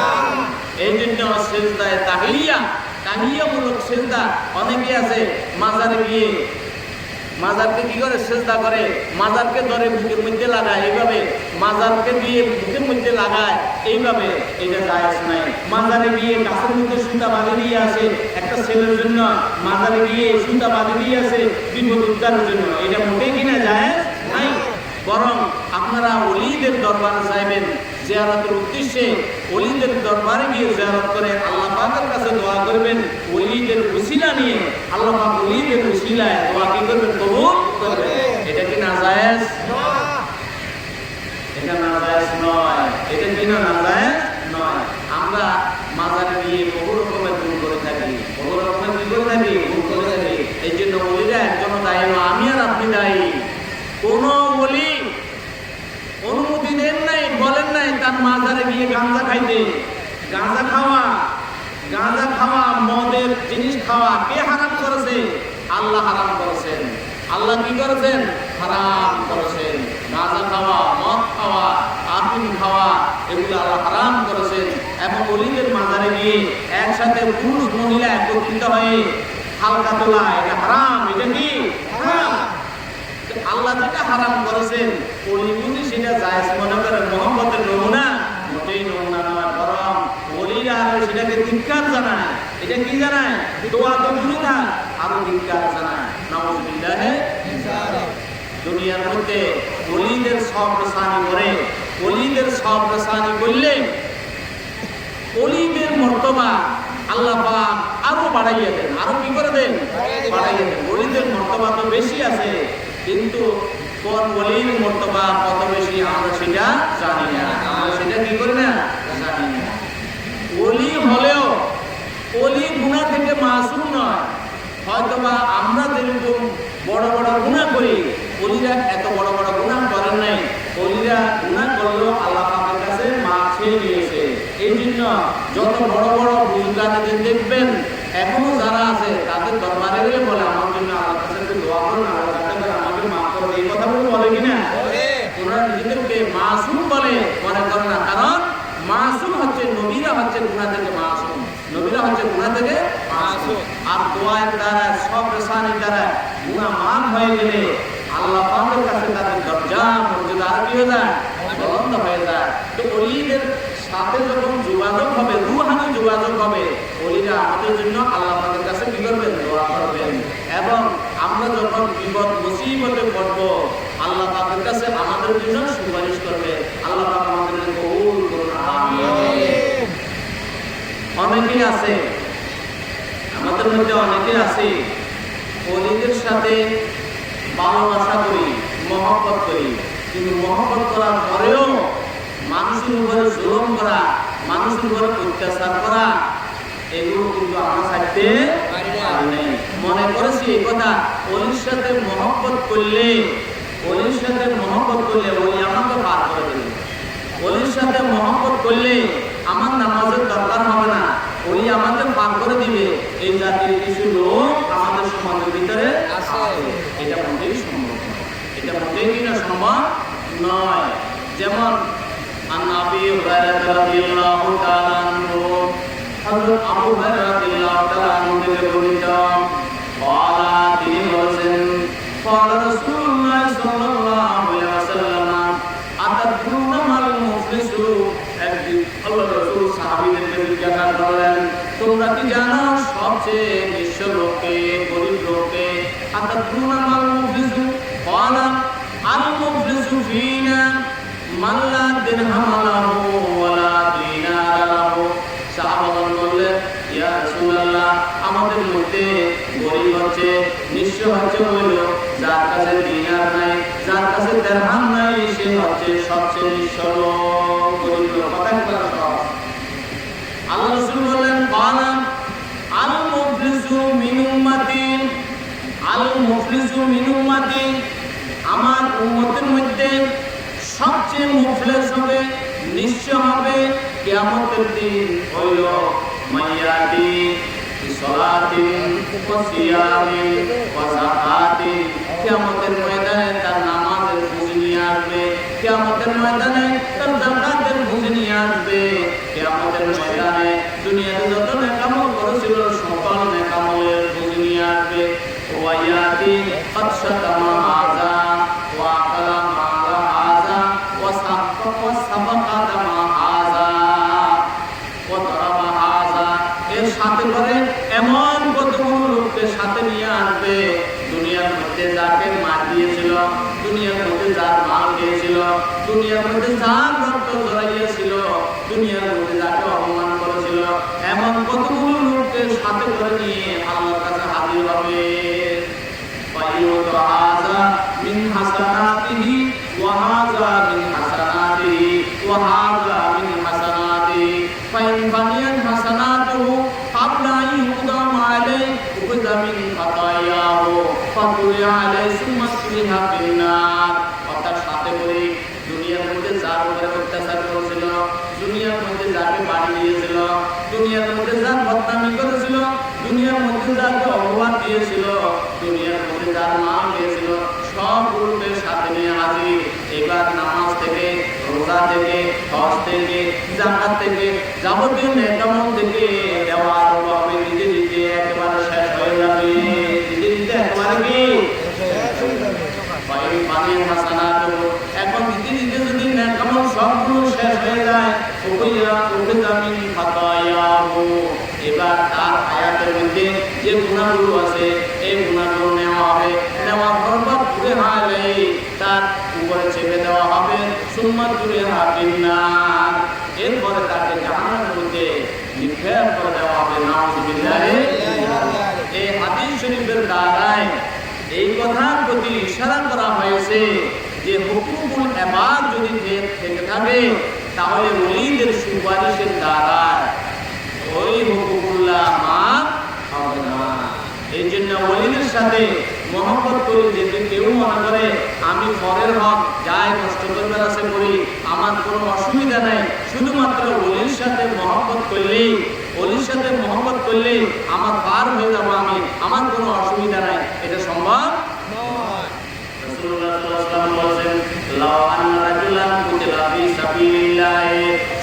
S1: এই জন্য সিজদায়ে তাহিয়া তাহিয়ামূলক সিজদা অনেকে আছে মাজারে গিয়ে মাজারকে কি করে? সেজদা করে। মাজারকে ধরে বুকের মধ্যে লাগায় এইভাবে, মাজারকে দিয়ে বুকের মধ্যে লাগায় এইভাবে, এটা জায়েজ নাই। মাজারে গিয়ে গাছের মধ্যে সুতা বাঁধে দিয়ে আসে একটা ছেলের জন্য, মাজারে গিয়ে সুতা বাঁধে দিয়ে আসে বিপদ উদ্ধারের জন্য, এটা মোটেই কিনা জায়েজ নাই। বরং আপনারা ওলিদের দরবারে যাইবেন জিয়ারতের উদ্দেশ্যে, ওলিদের দরবারে গিয়ে জিয়ারত করে আল্লাহ পাকের কাছে দোয়া করবেন, ওলিদের উসিলা নিয়ে আল্লাহ পাক ওলিদের উসিলায় দোয়া কি করবেন? কবুল করবেন। এটা কি নাজায়েজ? এটা নাজায়েজ নয়। এটা কি নাজায়েজ নয়। আমরা মাজারে গিয়ে বহু রকমের ভুল করে থাকি, বহু রকমের কি করে থাকি? ভুল করে থাকি। এই জন্য ওলিরা একজন দায়ী নয়, আমি আর আপনি দায়ী। কোন ওলি অনুমতি দেন নাই, বলেন নাই তার মাজারে গিয়ে গাঁজা খাইতে। গাঁজা খাওয়া মদের জিনিস খাওয়া কে হারাম করেছে? আল্লাহ হারাম করেছেন। আল্লাহ কি করেছেন? হারাম করেছেন। গাঁজা খাওয়া, মদ খাওয়া, আফিম খাওয়া এগুলো আল্লাহ হারাম করেছেন। এবং ওলিদের মাজারে গিয়ে একসাথে পুরুষ মহিলা একত্রিত হয়ে হালকা তোলা, এটা হারাম। এটা কি হারাম? আল্লাহ যেটা হারাম করেছেন ওলি যদি সেটা জায়েজ মনে করেন, মুহাম্মদের নমুনা মোটেই নমুনা নয়, বরং ওলিরা সেটাকে ধিক্কার জানায়। এটা কি জানায়? দোয়া তো দূরে থাক, আরো ধিক্কার জানায়। নাউযুবিল্লাহ। দুনিয়ার মধ্যে ওলিদের সব রসানি করে, ওলিদের সব রসানি করলে ওলিদের মর্তবা আল্লাহ পাক আরো বাড়াইয়া দেন। আরো কি করে দেন? বাড়াইয়া দেন। ওলিদের মর্তবা তো বেশি আছে, কিন্তু কোন ওলির মর্তবা কত বেশি আমরা সেটা জানি না। আমরা সেটা কি করি না? জানি না। ওলি হলেও ওলি গুনাহ থেকে মাসুম নয়। হয়তোবা আমরা যেরকম বড় বড় গুনাহ করি, ওলিরা এত বড় বড় গুনাহ করেন নাই। ওলিরা গুনাহ করলেও আল্লাহ পাকের কাছে মাফ চেয়ে নিয়েছে। এই জন্য যত বড় বড় বুজুর্গদের দেখবেন এখনো যারা আছে তাদের দরবারে গেলে বলে আমার জন্য আল্লাহর কাছে একটু দোয়া করুন, আল্লাহ আমাকে মাফ করে। এই কথা বলে কিনা? ওনারা নিজেদেরকে মাসুম বলে মনে করে না, কারণ মাসুম হচ্ছে নবীরা হচ্ছে গুনাহ থেকে মাসুম, নবীরা হচ্ছে গুনাহ থেকে মাসুম। আর দোয়ার দ্বারা সব রেসানির দ্বারা গুনাহ মাফ হয়ে গেলে আল্লাহ পাকের কাছে তাদের দরজা মর্যাদা আর কি হয়ে যায়? বুলন্দ হয়ে যায়। তো ওলিদের সাথে যখন যোগাযোগ হবে, রূহানি যোগাযোগ হবে, ওলিরা আমাদের জন্য আল্লাহ পাকের কাছে কি করবেন? দোয়া করবেন। এবং আমরা যখন বিপদ মুসিবতে পড়ব আল্লাহ পাকের কাছে আমাদের জন্য সুপারিশ করবে। আল্লাহ পাক আমাদের কবুল করুন, আমিন। অনেকেই আছে আমাদের মধ্যে, অনেকে আছে ওলিদের সাথে ভালোবাসা করি, মহব্বত করি, কিন্তু মহব্বত করার পরেও মানুষের উপরে জুলুম করা, মানুষের উপরে অত্যাচার করা, এগুলো কিন্তু আমরা ছাড়তে পারি না। মনে করেছি এই কথা, ওলির সাথে মহব্বত করলে, ওলির সাথে মহব্বত করলে ওলি আমাকে পার করে দেবে। ওলির সাথে মহব্বত করলে আমার নামাজের দরকার হবে না, ওলি আমাকে পার করে দিবে। এই জাতির কিছু লোক আমাদের সমাজের ভিতরে আছে। এটা মোটেই সম্ভব নয়, এটা মোটেই কিনা সম্ভব নয়। যেমন আবু হুরায়রা রাদিয়াল্লাহু তাআলা আনহু, হযরত আবু হুরায়রা রাদিয়াল্লাহু তাআলা আনহু থেকে বর্ণিত, তিনি বলেছেন, قال رسول الله صلى الله عليه وسلم আতাদরুনা মাল মুফলিসু। একদিন আল্লাহর রাসূল সাহাবীদেরকে জিজ্ঞাসা করলেন, তোমরা কি জানো সবচেয়ে নিঃস্ব লোককে, গরিব লোককে? আতাদরুনা মাল মুফলিসু? قال আল-মুফলিসু ফীনা মান লা দিরহাম লাহু ওয়া লা দিনার লাহু। সাহাবাগণ বললেন, ইয়া রাসূলুল্লাহ, আমাদের মধ্যে গরিব হচ্ছে, নিঃস্ব হচ্ছে ওই লোক যার কাছে দিনার নাই, যার কাছে দিরহাম নাই, সে হচ্ছে সবচেয়ে নিঃস্ব লোক, গরিব লোক। কথা কি বলা সহজ? আল্লাহ রাসূল বললেন, কানা আল মুফলিসু মিন উম্মতি, আল মুফলিসু মিন উম্মতি, আমার উম্মতের মধ্যে সবচেয়ে মুফলিস হবে, নিঃস্ব হবে কিয়ামতের দিন হইল মাইয়াতি বিসলাতিন ওয়া সিয়ামিন ওয়া যাকাতিন। কিয়ামতের ময়দানে তার নামাজের বুঝ নিয়ে আসবে, কিয়ামতের ময়দানে তার যাকাতের বুঝ নিয়ে আসবে, কিয়ামতের ময়দানে দুনিয়াতে যত নেকামল করেছিল সকল নেকামলের বুঝ নিয়ে আসবে। ওয়া ইয়াতি কদ শাতা ওয়াসাবাকাতা মা হাযা ওয়া দারাবা হাযা, এর সাথে করে এমন কতগুলো লোককে সাথে নিয়ে আসবে, দুনিয়ার মধ্যে যাকে মার দিয়েছিল, দুনিয়ার মধ্যে যার মাল খেয়েছিল, দুনিয়ার মধ্যে যার রক্ত ঝরাইয়েছিল, দুনিয়ার মধ্যে যাকে অপমান করেছিল, এমন কতগুলো লোককে সাথে করে নিয়ে আল্লাহর কাছে হাজির হবে। ফায়ুতু হাযা মিন হাসানাতিহি ওয়া হাযা মিন হাসানাতিহি ওয়া হাযা মিন হাসানাতিহি ফাইন বানিয়ান হাসানাতুহু ক্বাবলা আন ইউকদাম আলাইহি উকদা মিন খাতায়াহু ফাতুলি আলাইহি সুম্মা তুলিহা ফিন্নার। অর্থাৎ সাথে করে দুনিয়ার মধ্যে যার উপরে অত্যাচার করেছিল, দুনিয়ার মধ্যে যাকে বাড়ি দিয়েছিল, দুনিয়ার মধ্যে যার বদনামি করেছিল, দুনিয়ার মধ্যে যাকে অপবাদ দিয়েছিল, দুনিয়ার মধ্যে যার মাল দিয়েছিল, সবগুলোকে সাথে নিয়ে হাজির। এবার নামাজ থেকে, রোজা থেকে, হজ থেকে, যাকাত থেকে, যাবতীয় নেক আমল থেকে দেওয়া আরম্ভ হবে। দিতে দিতে একেবারে শেষ হয়ে যাবে। দিতে দিতে একেবারে কি এখন দিতে দিতে যদি নেক আমল সবগুলো শেষ হয়ে যায়, এবার তার হায়াতের মধ্যে যে গুনাহগুলো আছে এই গুনাহগুলো নেওয়া হবে, নেওয়া বরবাদ করে হালে তার উপরে চেপে দেওয়া হবে। সুম্মা তুলিহা ফিন্নার, এরপরে তাকে জাহান্নামের মধ্যে নিক্ষেপ করে দেওয়া হবে। নাউযুবিল্লাহ। এই হাদিস শরীফের দ্বারায় এই কথার প্রতি ইশারা করা হয়েছে যে হুকুকুল ইবাদ যদি থেকে থাকে তাহলে ওলিদের সুপারিশের দ্বারা ওই হুকুকুল্লাহ মাফ হবে না। এই জন্য ওলিদের সাথে মহব্বত করে যদি কেউ মনে করে আমি পরের হক যাই কষ্ট করবার আছে করি, আমার কোনো অসুবিধা নাই, শুধুমাত্র ওলির সাথে মহব্বত করলেই, ওলির সাথে মহব্বত করলে আমার পার হয়ে যাবো আমি, আমার কোনো অসুবিধা নাই, এটা সম্ভব নয়। রাসূলুল্লাহ সাল্লাল্লাহু আলাইহি ওয়াসাল্লাম বলেন, লাউ আন্না রাজুলান কুতিলা ফি সাবিলিল্লাহ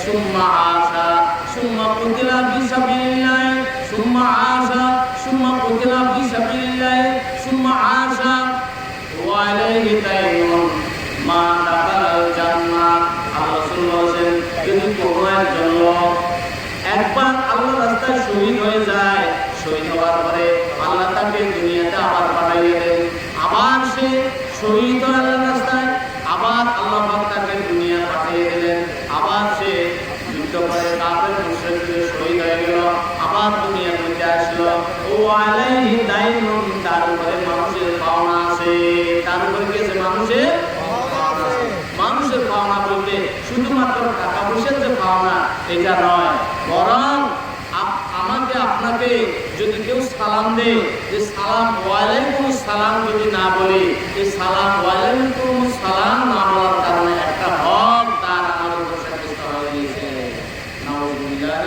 S1: সুম্মা আশা সুম্মা কুতিলা ফি সাবিলিল্লাহ সুম্মা আশা সুম্মা কুতিলা ফি সাবিলিল্লাহ সুম্মা আশা ওয়া আলাইহি দাইনুন মা দাখালাল জান্নাহ। আল্লাহ রাসূল বলেন, যদি কোনো একজন লোক একবার আল্লাহর রাস্তায় শহীদ হয়ে যায়, শহীদ হওয়ার পরে আল্লাহ তাকে দুনিয়াতে আবার পাঠাইয়ে দেন, আবার সে শহীদ হয় আল্লাহর রাস্তায়, আবার আল্লাহ পাক তাকে দুনিয়া পাঠিয়ে দিলেন, আবার সে যুদ্ধ করে কাফের মুশরিকদের শহীদ হয়ে গেল, আবার দুনিয়ার মধ্যে আসলো। ও আলাইহি দাইনুন, তার উপরে মানুষের পাওনা আছে, তার উপরে কি আছে? মানুষের পাওনা আছে। মানুষের পাওনা বলতে শুধুমাত্র টাকা পয়সার যে পাওনা এটা নয়, বরং আমাকে আপনাকে যদি কেউ সালাম দেয়, যে সালাম ওয়ালাইকুম সালাম যদি না বলি, এই সালাম ওয়ালাইকুম সালাম না বলার কারণে একটা হক তার আমার উপর সাব্যস্ত হয়ে গিয়েছে। নাউযুবিল্লাহ।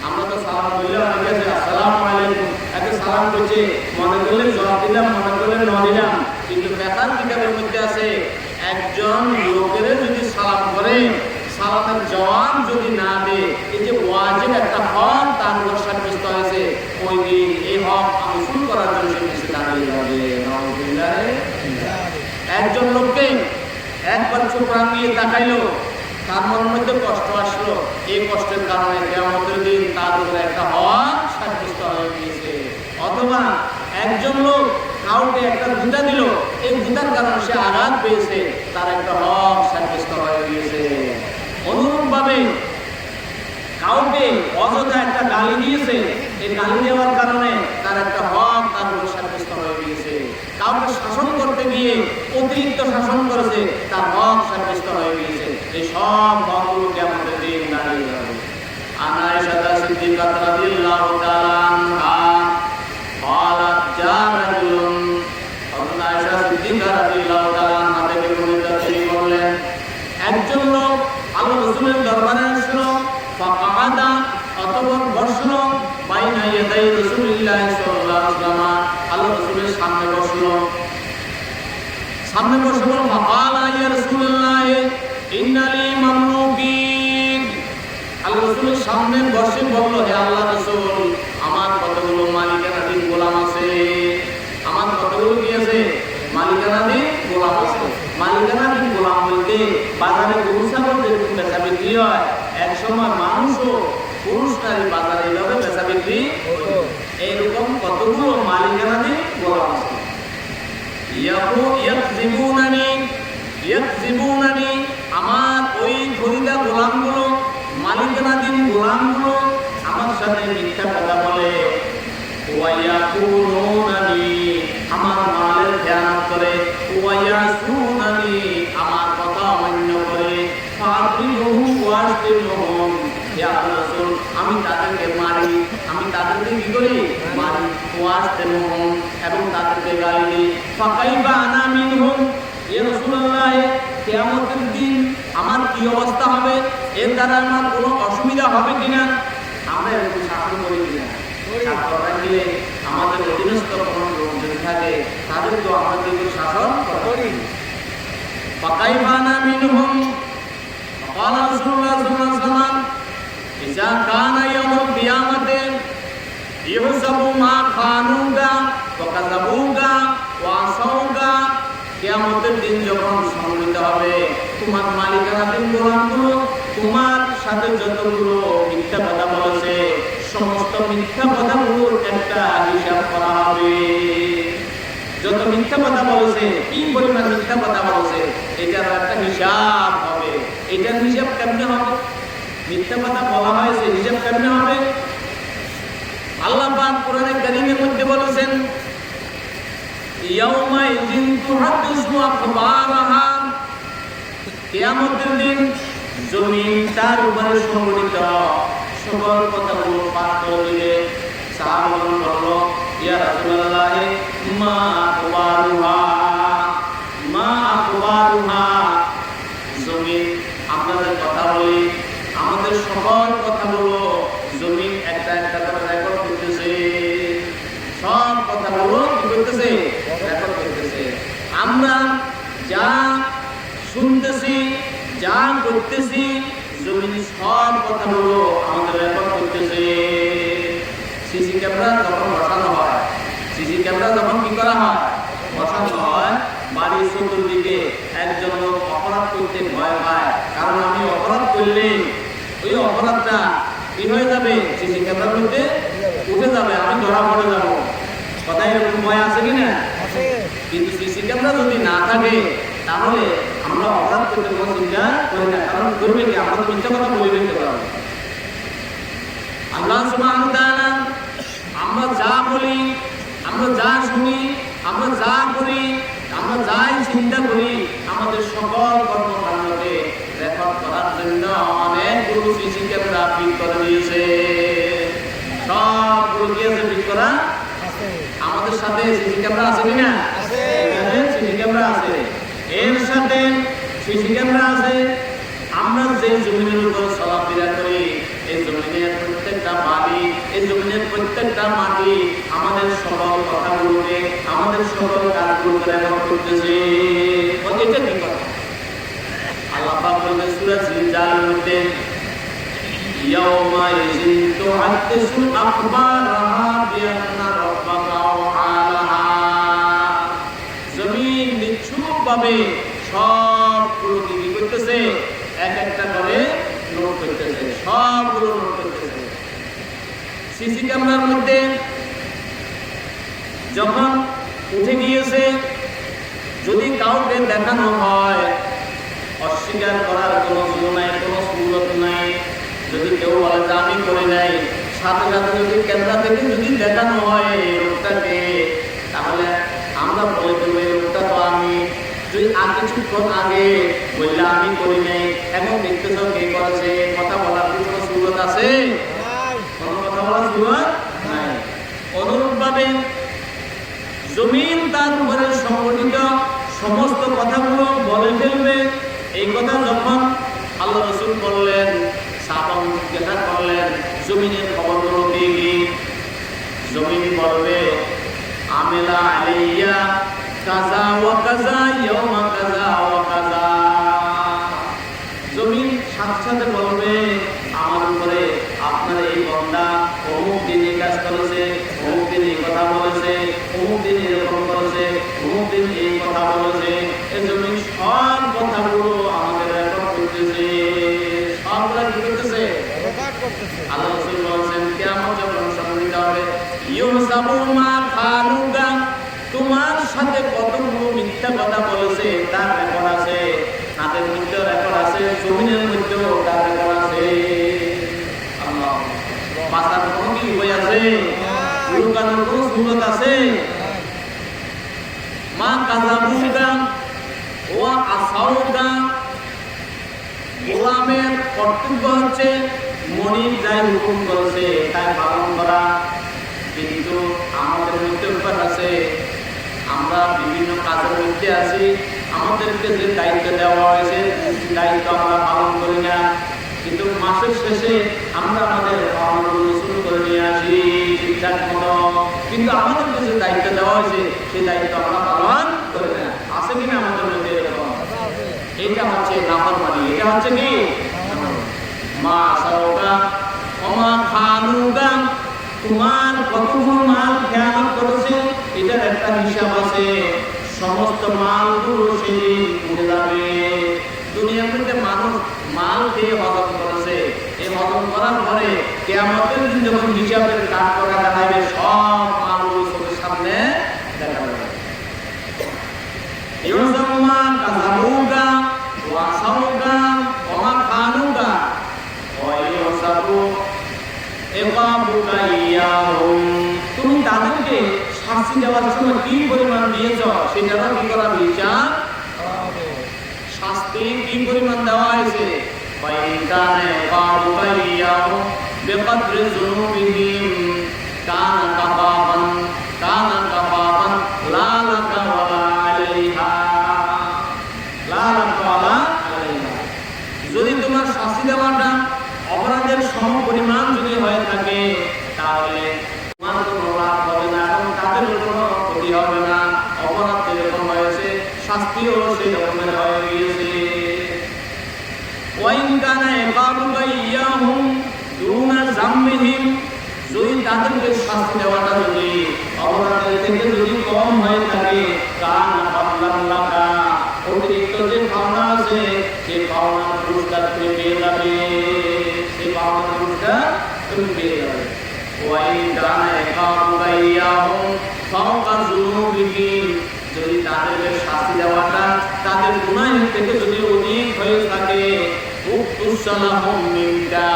S1: আমরা তো সালাম বললে অনেকে আছে আসসালামু আলাইকুম, একে সালাম করছে, মনে করলে জবাব দিলাম, মনে করলে ন দিলাম, কিন্তু বেতার কিতাবের মধ্যে আছে একজন লোকের যদি সালাম করে সালামের জবাব যদি না দেয়, এই যে ওয়াজিব একটা হক তার উপর সাব্যস্ত হয়েছে, ওই দিন এই হক আমল করার জন্য সে দাঁড়িয়ে যাবে। নাউযুবিল্লাহ। একজন লোককে একবার চোখ রাঙিয়ে তাকাইলো, তার মনের মধ্যে কষ্ট আসলো, এই কষ্টের কারণে কিয়ামতের দিন তার উপর একটা হক সাব্যস্ত হয়ে গিয়েছে। অথবা একজন লোক কাউকে একটা গুঁতা দিল, এই গুঁতার কারণে সে আঘাত পেয়েছে, তার একটা হক সাব্যস্ত হয়ে গিয়েছে। অনুরূপভাবে কাউকে অযথা একটা গালি দিয়েছে, এই গালি দেওয়ার কারণে তার একটা হক তার উপর সাব্যস্ত হয়ে গিয়েছে। কাউকে শাসন করতে গিয়ে অতিরিক্ত শাসন করেছে, তার হক সাব্যস্ত হয়ে গিয়েছে। এই সব হকগুলোকে আমাদের দিন দাঁড়িয়ে যাবে। আয়েশা সিদ্দিকা রাদিয়াল্লাহু তাআলা আনহা قالت جاء رجل আয়েশা সিদ্দিকা রাদিয়াল্লাহু তাআলা আনহা থেকে বর্ণিত, তিনি বললেন, একজন লোক আল্লাহ রাসূলের দরবারে আসলো, ফাকাদা অতঃপর বসলো, বাইনা ইয়াদাই রাসূলিল্লাহ সাল্লাল্লাহু আলাইহি ওয়াসাল্লাম, আল্লাহ রাসূলের সামনে বসলো, ফাকালা ইয়া রাসূলুল্লাহ ইন্নালি মামলুকিন। আল্লাহ রাসূলের সামনে বসে বলল, হে আল্লাহ রাসূল, আমার কতগুলো মালিকানাধীন গোলাম আছে, আমার কতগুলো কি আছে? মালিকানাধীন গোলাম আছে। মালিকানাধীন গোলাম বলতে বাজারে ছাগল যেরকম বেচা বিক্রি হয়, এক সময় মানুষও পুরুষ নারী বাজারে এইভাবে বেচা বিক্রি হতো। এইরকম কতগুলো মালিকানাধীন গোলাম আছে। ইয়াকযিবুনানি, আমার ওই খরিদা গোলামগুলো, মালিকানাধীন গোলামগুলো আমার সাথে মিথ্যা কথা বলে। ওয়ায়াকুনুনানি, আমার মালের খেয়ানত করে। ওয়ায়াসুনানি, আমার কথা অমান্য করে। ফাতিলুহু ওয়াসতিলুহুম, হে আল্লাহর রাসূল, আমি তাদেরকে মারি, আমি তাদেরকে কি করি? মারি। ওয়াসতিলুহুম, এবং তাদেরকে গালি দিই। ফাকাইফা আনা মিনহুম, ইয়া রাসূলুল্লাহ, কিয়ামতের দিন আমার কি অবস্থা হবে? এর দ্বারা আমার কোনো অসুবিধা হবে কিনা? আমরা এরকম শাসন করি কিনা? শাসন রাখলে আমাদের অধীনস্থ কোনো লোক যদি থাকে তাদের তো আমরা কিন্তু শাসন করি। ফাকাইফা আনা মিনহুম, قال رسول الله صلى الله عليه وسلم إذا كان يوم القيامة يحسب ما خانوك وكذبوك وعصوك, কিয়ামতের দিন যখন সংগঠিত হবে, তোমার মালিকানাধীন গোলামগুলো তোমার সাথে যতগুলো মিথ্যা কথা বলেছে, সমস্ত মিথ্যা কথাগুলোর একটা হিসাব করা হবে। যত মিথ্যা কথা বলেছে, কি পরিমাণ মিথ্যা কথা বলেছে, এটার একটা হিসাব হবে। এটার হিসাব কেমনে হবে? মিথ্যা কথা বলা হয়েছে, হিসাব কেমনে হবে? আল্লাহ পাক কোরআনে কারীমের মধ্যে বলেছেন, ইয়াউমা ইযিন তুহাদ্দিসু আখবারাহা, কিয়ামতের দিন জমিন তার উপরে সংগঠিত সকল কথাগুলো পাঠ করে দিবে। সাহাবাগণ বলল, ইয়া রাসূলুল্লাহ, মা আখবারুহা, মা আখবারুহা, জমিন আপনাদের কথা বলি, আমাদের সকল কথাগুলো জমিন একটা একটা করে রেকর্ড করতেছে। সব কথাগুলো কি করতেছে? রেকর্ড করতেছে। আমরা যা শুনতেছি, যা করতেছি, জমিন সব কথাগুলো আমাদের রেকর্ড করতেছে। সিসি ক্যামেরা যখন বসানো হয়, সিসি ক্যামেরা যখন কি করা হয়? বসানো হয়, বাড়ির চতুর্দিকে একজন লোক অপরাধ করতে ভয় পায়, কারণ আমি অপরাধ করলে ওই অপরাধটা কি হয়ে যাবে? সিসি ক্যামেরার মধ্যে উঠে যাবে, আমি ধরা পড়ে যাব। কথা এরকম ভয় আছে কিনা? কিন্তু সিসি ক্যামেরা যদি না থাকে তাহলে আমরা অপরাধ করতে কোনো চিন্তা করি না, কারণ করবে কি? আমরা মিথ্যা কথা বলে দিতে পারবো। আল্লাহ সুবহানাহু ওয়া তাআলা, আমরা যা বলি, আমরা যা শুনি, আমরা যা করি, আমরা যাই চিন্তা করি, আমাদের সকল কর্মকাণ্ডকে রেকর্ড করার জন্য অনেকগুলো সিসি ক্যামেরা ফিট করে দিয়েছে। সবগুলো কি আছে? ফিট করা আছে। আমাদের সাথে সিসি ক্যামেরা আছে কিনা? আছে। সিসি ক্যামেরা আছে, এর সাথে সিসি ক্যামেরা আছে। আমরা যে জমিনের উপর চলাফেরা করি, এই জমিনের প্রত্যেকটা বাড়ি, এই জমিনের প্রত্যেকটা মাটি আমাদের সকল কথাগুলোকে, আমাদের সকল কাজগুলোকে রেকর্ড করতেছে। এটা কি কথা? আল্লাহ পাক বলেন সূরা জিলজালের মধ্যে, ইয়াউমা ইযিন তুহাদ্দিসু আখবারাহা বিআন্না রাব্বাকা ওয়ালাহা, জমিন নিশ্চুপভাবে সবগুলো কি করতেছে? এক একটা করে নোট করতেছে, সবগুলো নোট করতেছে। সিসি ক্যামেরার মধ্যে যখন উঠে গিয়েছে, যদি কাউকে দেখানো হয়, অস্বীকার করার কোনো জন্য নাই, কোনো সুযোগ নাই। যদি কেউ বলে যে আমি করি নাই, সাথে সাথে যদি ক্যামেরা থেকে যদি দেখানো হয় এই লোকটাকে, তাহলে আমরা বলে দেবো এই লোকটা তো আমি। যদি কিছুক্ষণ আগে বললে আমি করি নাই, এখন দেখতেছ কে করেছে, কথা বলার কোনো সুযোগ আছে? কোনো কথা বলার সুযোগ নাই। অনুরূপভাবে জমিন তার উপরে সংগঠিত সমস্ত কথাগুলো বলে ফেলবে। এই কথা যখন আল্লাহ রাসূল বললেন, সাহাবাগণ জিজ্ঞাসা করলেন, জমিনের খবরগুলো কি কি? জমিন বলবে, আমিলা আলাইয়া কাযা ওয়া কাযা ইয়াওমা কাযা ওয়া কাযা। জমিন সাথে সাথে বলবে, আমার উপরে আপনার এই বান্দা অমুক দিন এই কাজ করেছে, অমুক দিন এই কথা বলেছে, অমুক দিন এরকম করেছে, অমুক দিন এই কথা বলেছে। এই জমিন সব কথাগুলো আমাদের রেকর্ড করতেছে। সবগুলা কি করতেছে? আল্লাহ রাসূল বলেন কিয়ামত যখন সংঘটিত হবে ইউসাবু মা খানুগা, তোমার সাথে কতগুলো মিথ্যা কথা বলেছে তার রেকর্ড আছে, তাদের মধ্যে রেকর্ড আছে, জমিনের মধ্যেও তার রেকর্ড আছে। আল্লাহ বাঁচার কোনো কি উপায় আছে? লুকানোর কোনো সুযোগ আছে? মা কাযাবুগা ওয়া আসাউগা, গোলামের কর্তব্য হচ্ছে মনিব যাই হুকুম করেছে তাই পালন করা। কিন্তু আমাদের মধ্যে উপায় আছে, আমরা বিভিন্ন কাজের মধ্যে আছি, আমাদেরকে যে দায়িত্ব দেওয়া হয়েছে দায়িত্ব আমরা পালন করি না, কিন্তু মাসের শেষে আমরা আমাদের পাওনাগুলো শুরু করে নিয়ে আসি ঠিকঠাক মতো, কিন্তু আমাদেরকে যে দায়িত্ব দেওয়া হয়েছে সেই দায়িত্ব আমরা পালন করি না। আছে কিনা আমাদের মধ্যে এরকম? এটা হচ্ছে নাফরমানি। এটা হচ্ছে কি? মা সাউগা ওমা খানুগা, তোমার কতগুলো মাল খেয়ানত করেছে এটার একটা হিসাব আছে। সমস্ত মালগুলো সেদিন উঠে যাবে। দুনিয়ার মধ্যে মানুষ মাল দিয়ে হজম করেছে, এই হজম করার পরে কিয়ামতের দিন যখন হিসাবের কাজ করা দেখাবে সব মালগুলো চোখের সামনে দেখা যাবে। ইউসামা কাযাবুগা ওয়া সাউগা ওয়া খানুগা ওয়া ইউসাবু ইকাবুকা ইয়াহুম, তুমি তাদেরকে শাস্তি দেওয়ার সময় কি পরিমাণ দিয়েছ সেটারও কি করা বিচার হবে। শাস্তি কি পরিমাণ দেওয়া হয়েছে? বাইকানে ইকাবুকা ইয়াহুম বিকদরি যুনুবিহিম কানা কাফাফান লা লাকা ওয়ালা আলাইহা, লা লাকা ওয়ালা আলাইহা। যদি তোমার শাস্তি দেওয়াটা অপরাধের সম পরিমাণ যদি হয়ে থাকে তাহলে তোমার কোনো লাভ হবে না এবং তাদের কোনো ক্ষতি হবে না। অপরাধ যেরকম হয়েছে শাস্তিও সেই রকমের হয়ে গিয়েছে। ওয়াইন কানা ইকাবুকা ইয়াহুম দুনা যামবিহিম, যদি তাদেরকে শাস্তি দেওয়াটা যদি অপরাধের থেকে যদি কম হয়ে থাকে কানা ফাদলান লাকা, অতিরিক্ত যে পাওনা আছে সেই পাওনার পুরস্কার তুমি পেয়ে যাবে, সেই পাওনার পুরস্কার তুমি পেয়ে যাবে। ওয়াইন কানা ইকাবুকা ইয়াহুম ফাওকা যুনুবিহিম, যদি তাদেরকে শাস্তি দেওয়াটা তাদের গুনাহের থেকে যদি অধিক হয়ে থাকে উকতুসালাহুম মিনকা,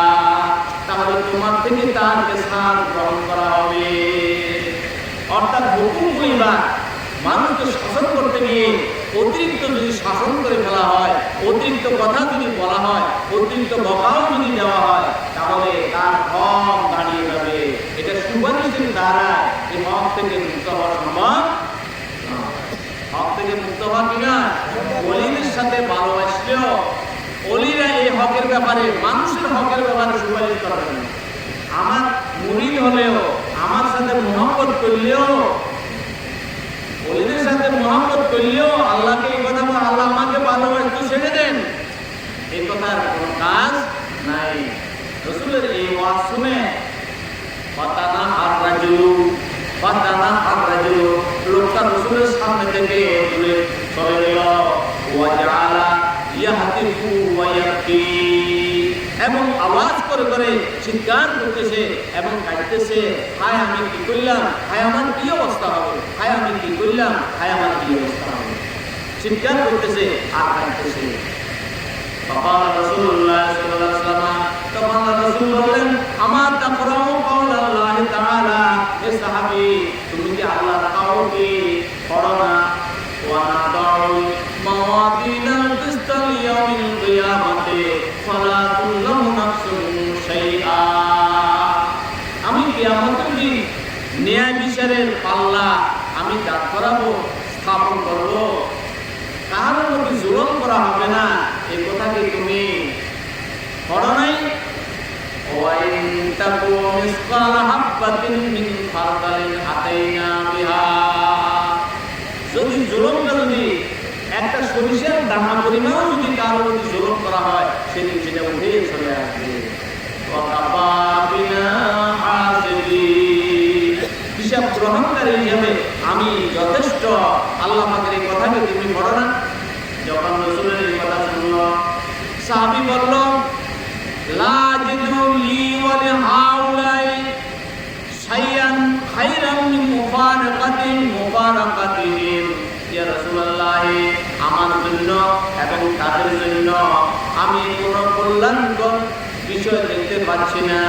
S1: তাহলে তোমার থেকে তার কেসার গ্রহণ করা হবে। অর্থাৎ হুকুম করিবার মানুষকে শাসন করতে গিয়ে অতিরিক্ত যদি শাসন করে ফেলা হয়, অতিরিক্ত কথা যদি বলা হয়, অতিরিক্ত বকাও যদি দেওয়া হয় তাহলে তার হক দাঁড়িয়ে যাবে। এটা সুপারিশের দ্বারা এই হক থেকে মুক্ত হওয়া সম্ভব। হক থেকে মুক্ত হওয়া কিনা ওলিদের সাথে ভালোবাসলেও ওলিরা এই হকের ব্যাপারে মানুষের হকের ব্যাপারে সুপারিশ করবেন না। আমার মুরিদ হলেও আমার সাথে মোহাম্মত করলেও ওলিদের সাথে মোহাম্মত করলেও আল্লাহকে এই কথা বলে আল্লাহ আমাকে ভালোবাসতে ছেড়ে দেন, এই কথার কোনো কাজ নাই। রাসূলের এই ওয়াজ শুনে ফাতানা আর রাজুলু লোকটা রাসূলের সামনে থেকে দূরে চলে গেল। ওয়া জাআলা ইয়াহতিফু ওয়া ইয়াবকি, এবং আওয়াজ করে করে চিৎকার করতেছে এবং কাঁদতেছে, হায় আমি কি করলাম, হায় আমার কি অবস্থা হবে, হায় আমি কি করলাম, হায় আমার কি অবস্থা হবে, চিৎকার করতেছে আর কাঁদতেছে। তখন রাসূলুল্লাহ সাল্লাল্লাহু আলাইহি ওয়াসাল্লাম তখন রাসূল বলেন, আমার তাকরাউ কাওলাল্লাহি তাআলা, হে সাহাবী তুমি কি আল্লাহর কাউকে পড়ো না? ওয়া নাদাউ মাওয়াদিনাল কিসতা লিয়াউমিল কিয়ামাতি ফালা তুযলামু নাফসুন শাইআ, আমি কিয়ামতের দিন ন্যায় বিচারের পাল্লা আমি দাঁড় করাবো, স্থাপন করবো, কারোর প্রতি জুলুম করা হবে না। এই কথা কি তুমি পড়ো নাই? ওয়াইন তাকু মিসকালা হাববাতিন মিন খারদালিন আতাইনা বিহা, যদি জুলুমটা যদি একটা সরিষার দানা পরিমাণ যদি কারোর প্রতি জুলুম করা হয় সেদিন সেটা উঠে চলে আসবে। ওয়াকাফা বিনা হাসিবিন, হিসাব গ্রহণকারী হিসেবে আমি যথেষ্ট। আল্লাহ পাকের এই কথাকে তুমি পড়ো না? যখন রাসূলের এই কথা শুনল সাহাবী বলল, লা জিদু লি ওয়া লিহাউলাই শাইআন খায়রান মিন মুফারাকাতিহিম। ইয়া রাসূলুল্লাহ, আমার জন্য এবং তাদের জন্য আমি কোনো কল্যাণকর বিষয় দেখতে পাচ্ছি না।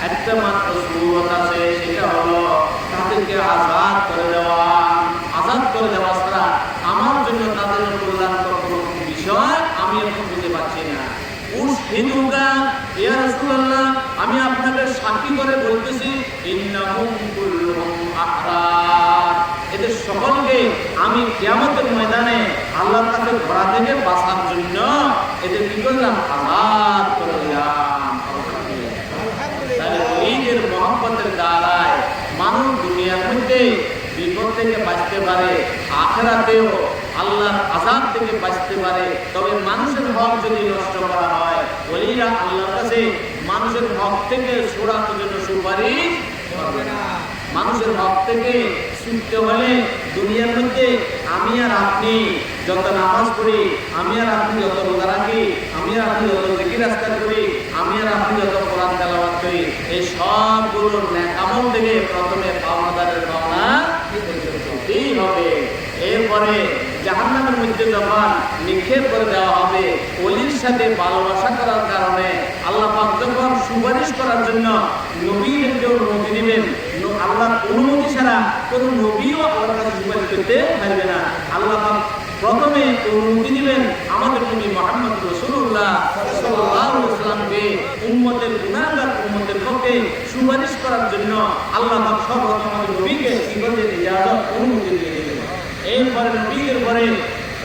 S1: একটা মাত্র সুরত আছে, সেটা হলো তাদেরকে আজাদ করে দেওয়া। আজাদ করে দেওয়া ছাড়া আমার জন্য তাদের কল্যাণকর কোনো বিষয় আমি এখন বুঝতে পারছি না। উশহিদুকা ইয়া রাসূলুল্লাহ, আমি আপনাকে সাক্ষী করে বলতেছি, ইন্নাহুম কুল্লুহুম আহরার, এদের সকলকে আমি কিয়ামতের ময়দানে আল্লাহর কাছে ধরা থেকে বাঁচার জন্য এদের কি করলাম? আজাদ করে দিলাম। তাহলে ওলিদের মহব্বতের দ্বারায় মানুষ দুনিয়ার মধ্যে বিপদ থেকে বাঁচতে পারে, আখিরাতেও আল্লাহর আযাব থেকে বাঁচতে পারে। তবে মানুষের হক যদি নষ্ট করা হয়, ওলিরা আল্লাহর কাছে মানুষের হক থেকে সরানোর জন্য সুপারিশ করবে না। মানুষের হক থেকে ছুটতে হলে দুনিয়ার মধ্যে আমি আর আপনি যত নামাজ পড়ি, আমি আর আপনি যত রোজা রাখি, আমি আর আপনি যত জিকির আজকার করি, আমি আর আপনি যত কোরআন তেলাওয়াত করি, এই সবগুলোর নেক আমল থেকে প্রথমে পাওনাদারের পাওনা দিতেই হবে। এরপরে জাহান্নামের মধ্যে যখন নিক্ষেপ করে দেওয়া হবে, ওলির সাথে ভালোবাসা করার কারণে আল্লাহ পাক যখন সুপারিশ করার জন্য নবীদেরকে অনুমতি দিবেন, আল্লাহর অনুমতি ছাড়া কোন নবীও আল্লাহর কাছে সুপারিশ করতে পারবে না। আল্লাহ পাক প্রথমে অনুমতি দিবেন আমাদের নবী মুহাম্মদ রাসূলুল্লাহ সাল্লাল্লাহু আলাইহি ওয়াসাল্লামকে উম্মতের গুনাহগার উম্মতের পক্ষে সুপারিশ করার জন্য আল্লাহ পাক সর্বপ্রথম আমাদের নবীকে কি করতে ইজাজত অনুমতি দিয়ে দিলেন। এরপরে নবীদের পরে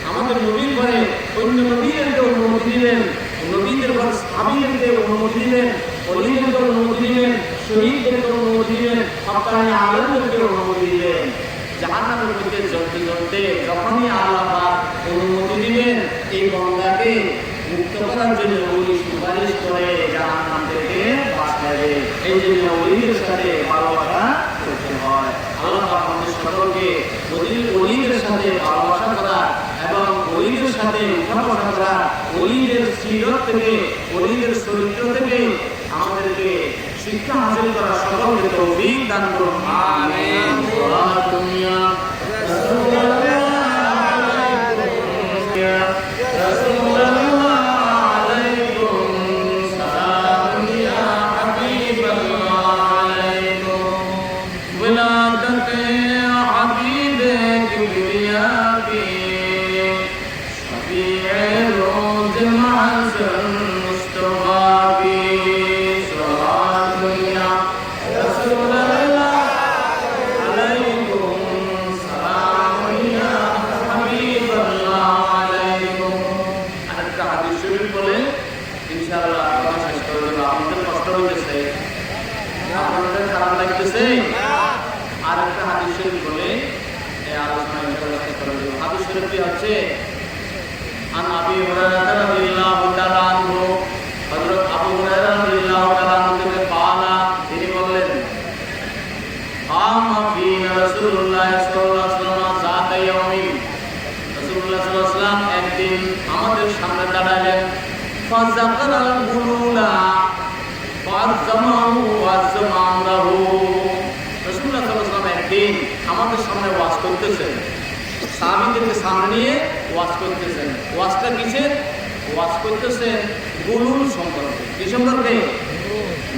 S1: আমাদের নবীর পরে অন্য নবীদেরকে অনুমতি দিলেন, নবীদের পর সাহাবীদেরকে অনুমতি দিলেন, ওলিদেরকে অনুমতি দিলেন, শহীদদেরকে অনুমতি দিলেন, হক্কানি আলেমদেরকে অনুমতি দিলেন। জাহান্নামের মধ্যে জ্বলতে জ্বলতে যখনই আল্লাহ পাক অনুমতি দিবেন এই বান্দাকে মুক্ত করার জন্য ওলি সুপারিশ করে জাহান্নাম থেকে বাঁচাবে। এই জন্য ওলিদের সাথে ভালোবাসা করতে হয়। আল্লাহ পাক আমাদের সকলকে ওলিদের সাথে ভালোবাসা করা এবং ওলিদের সাথে উঠাবসা করা, ওলিদের সিরত থেকে, ওলিদের চরিত্র থেকে আমাদেরকে শিক্ষা হাসিল করা সকলকে তৌফিক দান করুন। আমিন। দুনিয়া আর একটা হাদিস শরীফ বলে আলোচনা করা যাবে। হাদিস শরীফটি হচ্ছে আন আবি হুরায়রা রাদিয়াল্লাহু তাআলা আনহু, হযরত আবু হুরায়রা রাদিয়াল্লাহু তাআলা আনহু থেকে পাওয়া, তিনি বললেন, আমা ফিনা রাসূলুল্লাহ সাল্লাল্লাহু আলাইহি ওয়াসাল্লাম যাতা ইয়াউমিন, রাসূলুল্লাহ সাল্লাল্লাহু আলাইহি ওয়াসাল্লাম একদিন আমাদের সামনে দাঁড়ালেন। ফাযাকারাল গুলুলা ফাযামাহু ওয়াযামাহু, রাসূলুল্লাহ সাল্লাল্লাহু আলাইহি ওয়াসাল্লাম একদিন আমাদের সামনে ওয়াজ করতেছেন, সাহাবীদেরকে সামনে নিয়ে ওয়াজ করতেছেন। ওয়াজটা কিসের? ওয়াজ করতেছেন গুলুল সম্পর্কে। কি সম্পর্কে?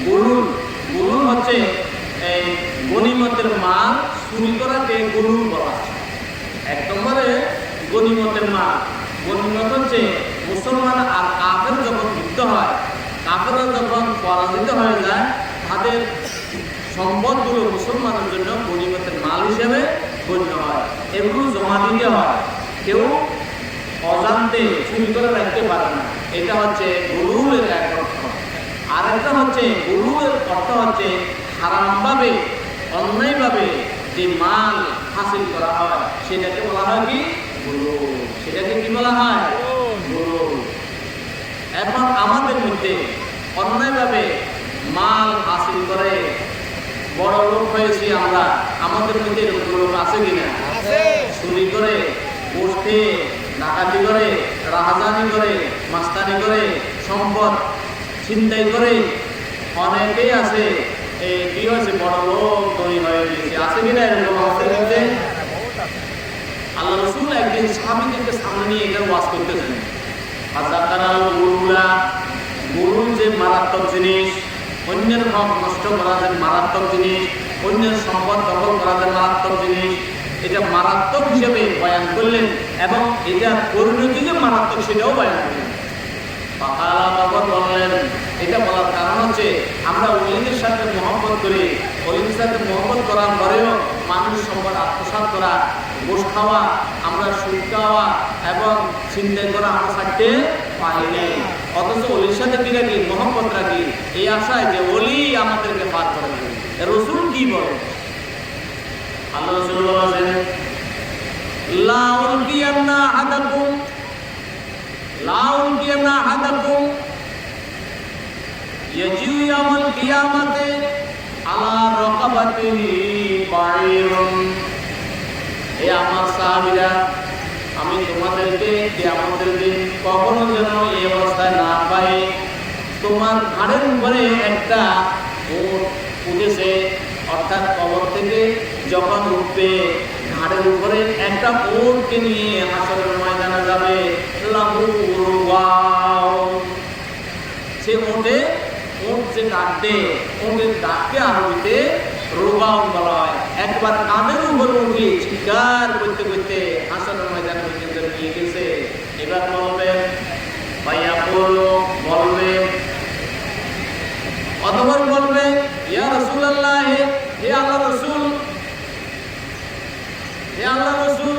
S1: গুলুল। গুলুল হচ্ছে এই গনিমতের মাল চুরি করাকে গুলুল বলা হয়। এক নম্বরে গনিমতের মাল। গনিমত হচ্ছে মুসলমান আর কাফের যখন যুদ্ধ হয়, কাফেররা যখন পরাজিত হয়ে যায়, তাদের সম্পদগুলো মুসলমানের জন্য গনিমতের মাল হিসেবে গণ্য হয়। এগুলো জমা দিতে হয়, কেউ অজান্তে চুরি করে রাখতে পারে না। এটা হচ্ছে গুলুলের এক অর্থ। আর একটা হচ্ছে গুলুলের অর্থ হচ্ছে হারামভাবে, অন্যায়ভাবে যে মাল হাসিল করা হয় সেটাকে বলা হয় কি? গুলুল। সেটাকে কি বলা হয়? গুলুল। এখন আমাদের মধ্যে অন্যায়ভাবে মাল হাসিল করে বড় লোক হয়েছি আমরা, আমাদের মধ্যে এরকম লোক আছে কিনা? চুরি করে, বসতে ডাকাতি করে, রাহাজানি করে, মাস্তানি করে সম্পদ ছিনতাই করে অনেকেই আছে কি হয়েছে বড় লোক ধনী হয়ে গেছে, আছে কিনা এরকম আমাদের মধ্যে? আল্লাহ রাসূল একদিন সাহাবীদেরকে সামনে নিয়ে এখানে ওয়াজ করতেছেন। ফাযাকারাল গুরুলা, গুরু যে মারাত্মক জিনিস, অন্যের হক নষ্ট করা যে মারাত্মক জিনিস, অন্যের সম্পদ দখল করা যে মারাত্মক জিনিস, এটা মারাত্মক হিসেবে বয়ান করলেন এবং এটা পরিণতি যে মারাত্মক সেটাও বয়ান করলেন। পাকালা বাবা বললেন, এটা বলার কারণ হচ্ছে আমরা ওলিদের সাথে মহব্বত করি, ওলিদের সাথে মহব্বত করার পরেও মানুষ সম্পদ আত্মসাৎ করা, ঘুষ খাওয়া, আমরা সুদ খাওয়া এবং ছিনতাই করা আমরা ছাড়তে পারি নাই। অথচ ওলির সাথে কি রাখি? মহব্বত রাখি, এই আশায় যে ওলি আমাদেরকে পার করে দেবে। রাসূল কি বলেন? আল্লাহ রাসূল বলেন, লা উলকিয়ান্না আহাদাকুম ইয়াজিউ ইয়াউমাল কিয়ামাতি আলা রাকাবাতিহি বাঈরুন। হে আমার সাহাবীরা, আমি তোমাদেরকে কিয়ামতের দিন কখনো যেন এই অবস্থায় না পাই, তোমার ঘাড়ের উপরে একটা উট উঠেছে, অর্থাৎ কবর থেকে যখন উঠবে ঘাড়ের উপরে একটা উটকে নিয়ে হাসরের ময়দানে যাবে। সে উঠে উট যে ডাকবে, উটের ডাককে আরবিতে রুগাউন বলা হয়। একবার কাঁধের উপরে উঠে চিৎকার করতে করতে হাসরের ময়দানে পর্যন্ত নিয়ে গেছে। এবার বলবে ভাইয়া বলবে অতঃপর বলবে, ইয়া রাসূলুল্লাহ, হে আল্লাহ রাসূল, হে আল্লাহ রাসূল,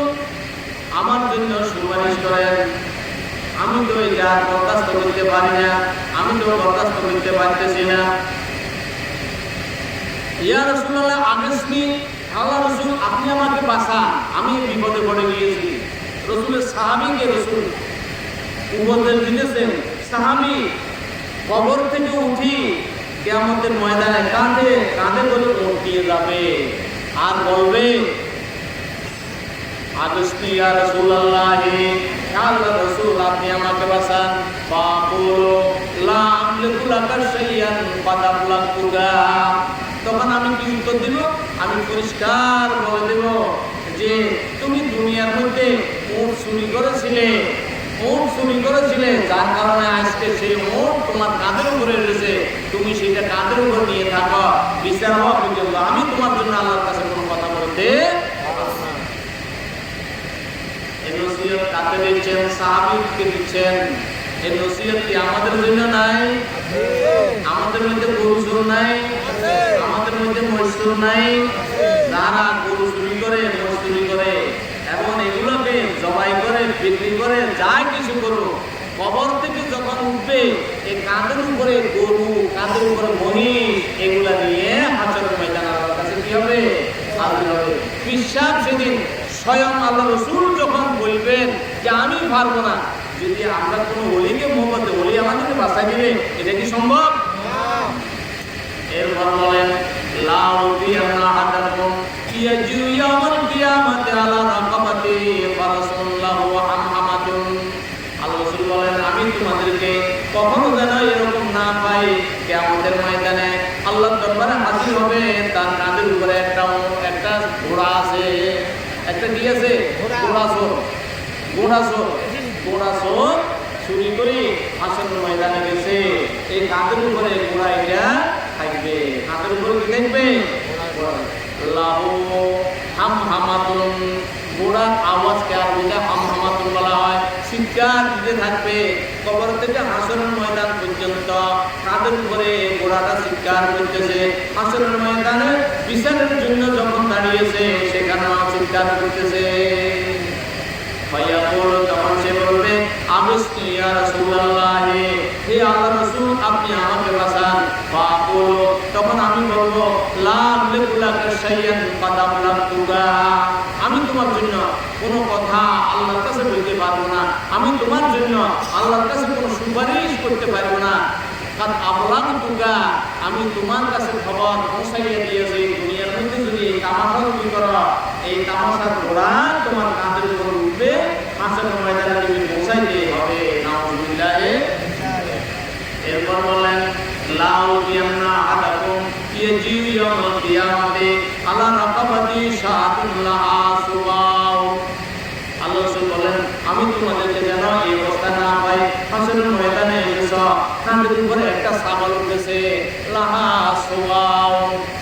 S1: আমার জন্য সুপারিশ করেন। আমি তো এটা বরদাস্ত করতে পারি না, আমি তো বরদাস্ত করতে পারতেছি না। ইয়া রাসূলুল্লাহ আগেসনি, আল্লাহ রাসূল আপনি আমাকে বাঁচান, আমি বিপদে পড়ে গিয়েছি। রাসূলের সাহাবীকে রাসূল উপদেশ দিতেছেন, সাহাবী কবর থেকে উঠি কিয়ামতের ময়দানে কাঁধে কাঁধে করে উঠিয়ে যাবে আর বলবে, আগস্তি ইয়া রাসূলুল্লাহ, হে আল্লাহ রাসূল আপনি আমাকে বাঁচান। ফাকুলু লা আমলিকু লাকা শাইয়ান কাদ আবলাগতুকা। তখন আমি কি উত্তর দিব? আমি পরিষ্কার বলে দেব যে তুমি দুনিয়ার মধ্যে উট চুরি করেছিলে, যার কারণে আজকে সেই উট তোমার কাঁধের উপরে রয়েছে, তুমি সেটা কাঁধের উপর নিয়ে থাকো, বিচার হওয়া পর্যন্ত আমি তোমার জন্য আল্লাহর কাছে কোনো কথা বলতে পারবো না। এই নসিহত কাকে দিচ্ছেন? সাহাবীকে দিচ্ছেন। এই নসিহত কি আমাদের জন্য নাই? আমাদের মধ্যে গরু নাই, আমাদের মধ্যে মজদুর নাই, যারা গরু চুরি করে, মোষ চুরি করে এবং এগুলোকে জবাই করে বিক্রি করে যা কিছু করো, কবর থেকে যখন উঠবে এই কাঁধের উপরে গরু, কাঁধের উপরে মহিষ, এগুলা নিয়ে হাসরের ময়দানে আল্লাহর কাছে কি হবে? হাজির হবে। বিশ্বাস সেদিন স্বয়ং আল্লাহ রাসূল যখন বলবেন যে আমি পারবো না, যদি আমরা কোনো ওলিকে মোহাম্মদ ওলি আমাদেরকে বাঁচাই দিবে, এটা কি সম্ভব? এরপর বলেন, লা উলকিয়ান্না আহাদাকুম ইয়াজিউ ইয়াউমাল কিয়ামাতি আলা রাকাবাতি ফারাসুল্লাহু ওয়া হামহামাতুন। আল্লাহ রাসূল বলেন, আমি তোমাদেরকে কখনো যেন এরকম না পাই, কিয়ামতের ময়দানে আল্লাহর দরবারে হাজির হবে, তার কাঁধের উপরে একটা ঘোড়া আছে, একটা কি আছে? ঘোড়া চুরি করে হাসরের ময়দানে গেছে, এই কাঁধের উপরে ঘোড়া এটা থাকবে, কাঁধের উপরে কি থাকবে? লাহু হামহামাতুন। ঘোড়ার আওয়াজকে আরবিতে হামহামাতুন বলা হয়। চিৎকার দিতে থাকবে কবর থেকে হাসরের ময়দান পর্যন্ত, কাঁধের উপরে ঘোড়াটা চিৎকার করতেছে। হাসরের ময়দানে বিচারের জন্য যখন দাঁড়িয়েছে সেখানেও চিৎকার করতেছে। তখন সে বলবে, আগস্তি ইয়া রাসূলুল্লাহ, হে আল্লাহর রাসূল আপনি আমাকে বাঁচান। ফাকুলু, তখন আমি বলবো, লা আমলিকু লাকা শাইয়ান কাদ আবলাগতুকা। আমি তোমার জন্য কোনো কথা আল্লাহর কাছে বলতে পারবো না, আমি তোমার জন্য আল্লাহর কাছে কোনো সুপারিশ করতে পারবো না। কাদ আবলাগতুকা, আমি তোমার কাছে খবর পৌঁছাইয়া দিয়েছি, দুনিয়ার মধ্যে যদি এই তামাশা তুমি করো, এই তামাশার ঘোড়া তোমার কাঁধের উপর উঠবে, হাসরের ময়দানে তুমি পৌঁছাইতে হবে। নাউযুবিল্লাহ। এরপর বললেন, বলেন, লাউ ইয়ামনা আদাকুম ইয়াজিউ ইয়াউমাল কিয়ামাতি আলা রাকাবাতি শাআতুন লাহা সুওয়াউ। আল্লাহ রাসূল বলেন, আমি তোমাদেরকে যেন এই অবস্থা না পাই, হাসরের ময়দানে এসো, তাদের উপরে একটা ছাগল উঠেছে, লাহা সুওয়াউ,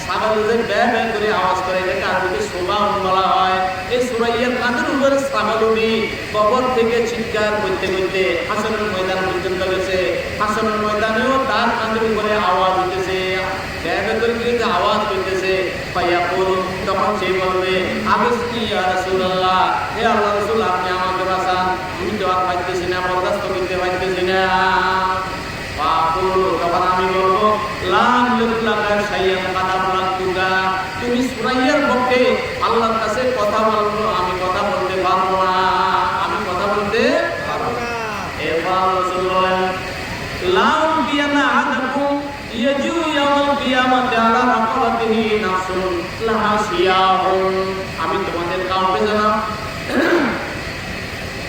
S1: ছাগল যে বে বে করে আওয়াজ করে, এটাকে আরবিতে সুওয়াউ বলা হয়। এই সুরাইয়ার কাঁধের উপরে ছাগল উঠে কবর থেকে চিৎকার করতে করতে হাসরের ময়দান পর্যন্ত গেছে। হাসরের ময়দানেও তার কাঁধের উপরে আওয়াজ উঠেছে, বে বে করে যে আওয়াজ করতেছে। ফায়াকুল, তখন সে বলবে, আবিসনি ইয়া রাসূলুল্লাহ, হে আল্লাহ রাসূল, আপনি আমাকে বাঁচান, আমি তো আর পাইতেছি না, বরদাস্ত করতে পারতেছি না। তখন আমি বলবো, লাম ইউতলাকা শাইয়ান কাদাম লাকুকা, তুমি সুরাইয়ার পক্ষে আল্লাহর কাছে কথা বলবো, আমি কথা বলতে পারবো না, আমি কথা বলতে পারবো না। এবার রাসূল বলেন, লাম বিয়ানা আদাকুম ইয়াজু ইয়াউমাল কিয়ামাতি আলা রাকাবাতিহি নাফসুন লাহা সিয়াহুন, আমি তোমাদের কাউকে জানাব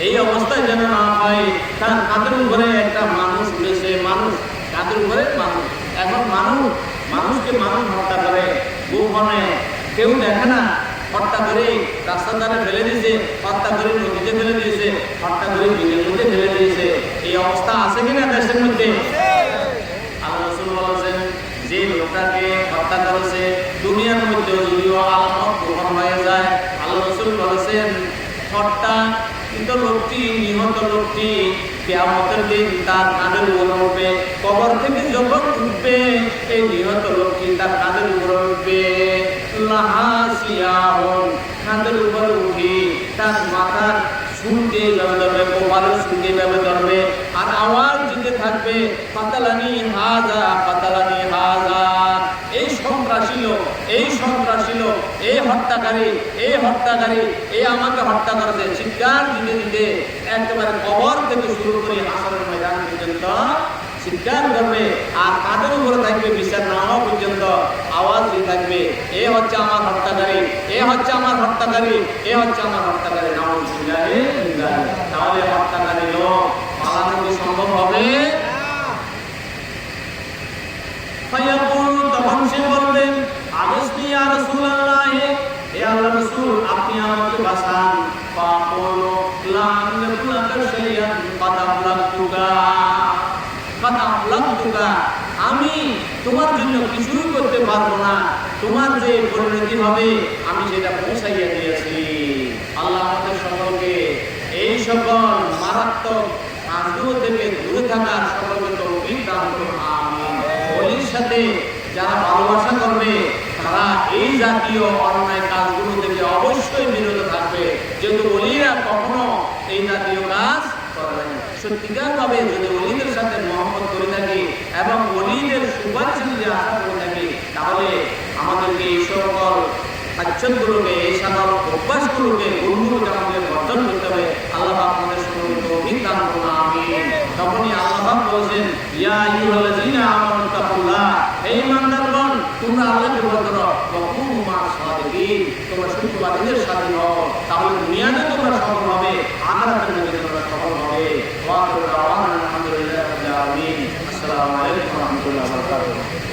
S1: এই অবস্থায় যেন না হয়, তার কাঁধের উপরে একটা মানুষ উঠেছে, মানুষ কাঁধের উপরে মানুষ। এখন মানুষকে মানুষ হত্যা করে, গোপনে কেউ দেখে না, হত্যা করে রাস্তার ধারে ফেলে দিয়েছে, হত্যা করে নদীতে ফেলে দিয়েছে, হত্যা করে বিলের মধ্যে ফেলে দিয়েছে। এই অবস্থা আছে কিনা দেশের মধ্যে? আল্লাহ রাসূল বলেছেন, যে লোকটাকে হত্যা করেছে দুনিয়ার মধ্যে যদিও আলামত গ্রহণ হয়ে যায়, আল্লাহ রাসূল বলেছেন, হত্যা কিন্তু লোকটি, নিহত লোকটি কিয়ামতের দিন তার কাঁধের উপর উঠবে, কবর থেকে যখন উঠবে এই নিহত লোকটি তার কাঁধের উপর উঠবে, লাহা সিয়াহুন, কাঁধের উপর উঠে তার মাথার শুনতে যাবে ধরবে, কপালের শুনতে যাবে ধরবে, আর আওয়াজ দিতে থাকবে, পাতালানি হাজা পাতালানি হাজা, এই সন্ত্রাসী লোক, এই সন্ত্রাসী লোক, এই হত্যাকারী, এই হত্যাকারী, এই আমাকে হত্যা করেছে, চিৎকার দিতে দিতে একেবারে কবর থেকে শুরু করে হাসরের ময়দান পর্যন্ত চিৎকার করবে, আর কাঁধের উপরে থাকবে বিচার না হওয়া পর্যন্ত আওয়াজ দিয়ে থাকবে, এ হচ্ছে আমার হত্যাকারী, এ হচ্ছে আমার হত্যাকারী, এ হচ্ছে আমার হত্যাকারী। তাহলে হত্যাকারী লোক পালানো কি সম্ভব হবে? তখন সে বলবেন, আবিসনি ইয়া রাসূলুল্লাহ, হে আল্লাহর রাসূল, আপনি আমাকে বাঁচান। ফাকুলু লাম ইয়াকুলাকা শাইয়ান কাদাম লাকুকা, আমি তোমার জন্য কিছুই করতে পারবো না, তোমার যে পরিণতি হবে আমি সেটা পৌঁছাইয়া দিয়েছি। আল্লাহ আমাদের সকলকে এই সকল মারাত্মক কাজগুলো থেকে দূরে থাকার সকলকে তৌফিক দান করুন, আমিন। ওলির সাথে যারা ভালোবাসা করবে তারা এই জাতীয় অন্যায় কাজগুলো থেকে অবশ্যই বিরত থাকবে, যেহেতু ওলিরা কখনো এই জাতীয় কাজ করবেন। সত্যিকার ভাবে যদি ওলিদের সাথে মহব্বত করে থাকি এবং ওলিদের সুপারিশ যদি আশা করে থাকি, তাহলে আমাদেরকে এই সকল আচরণগুলোকে, এই সকল অভ্যাসগুলোকে, গুণগুলোকে আমাদের বর্জন করতে হবে। আল্লাহ আপনাদের সকলকে তৌফিক দান করুন, আমিন। তখনই আল্লাহ বলেছেন, ইয়া আইয়ুহাল্লাযীনা আমানু তাকুল্লাহ, হে ঈমানদারগণ, তোমরা আল্লাহকে ভয় করো, ওয়া কুনু মা'আস সাদিকিন, তোমরা সত্যবাদীদের সাথে হও, তাহলে দুনিয়াতে তোমরা সফল হবে, আখিরাতের মধ্যে তোমরা সফল হবে। ওয়া আখিরু দাওয়ানা আলহামদুলিল্লাহি রাব্বিল আলামিন। আসসালামু আলাইকুম ওয়া রাহমাতুল্লাহি ওয়া বারাকাতুহু।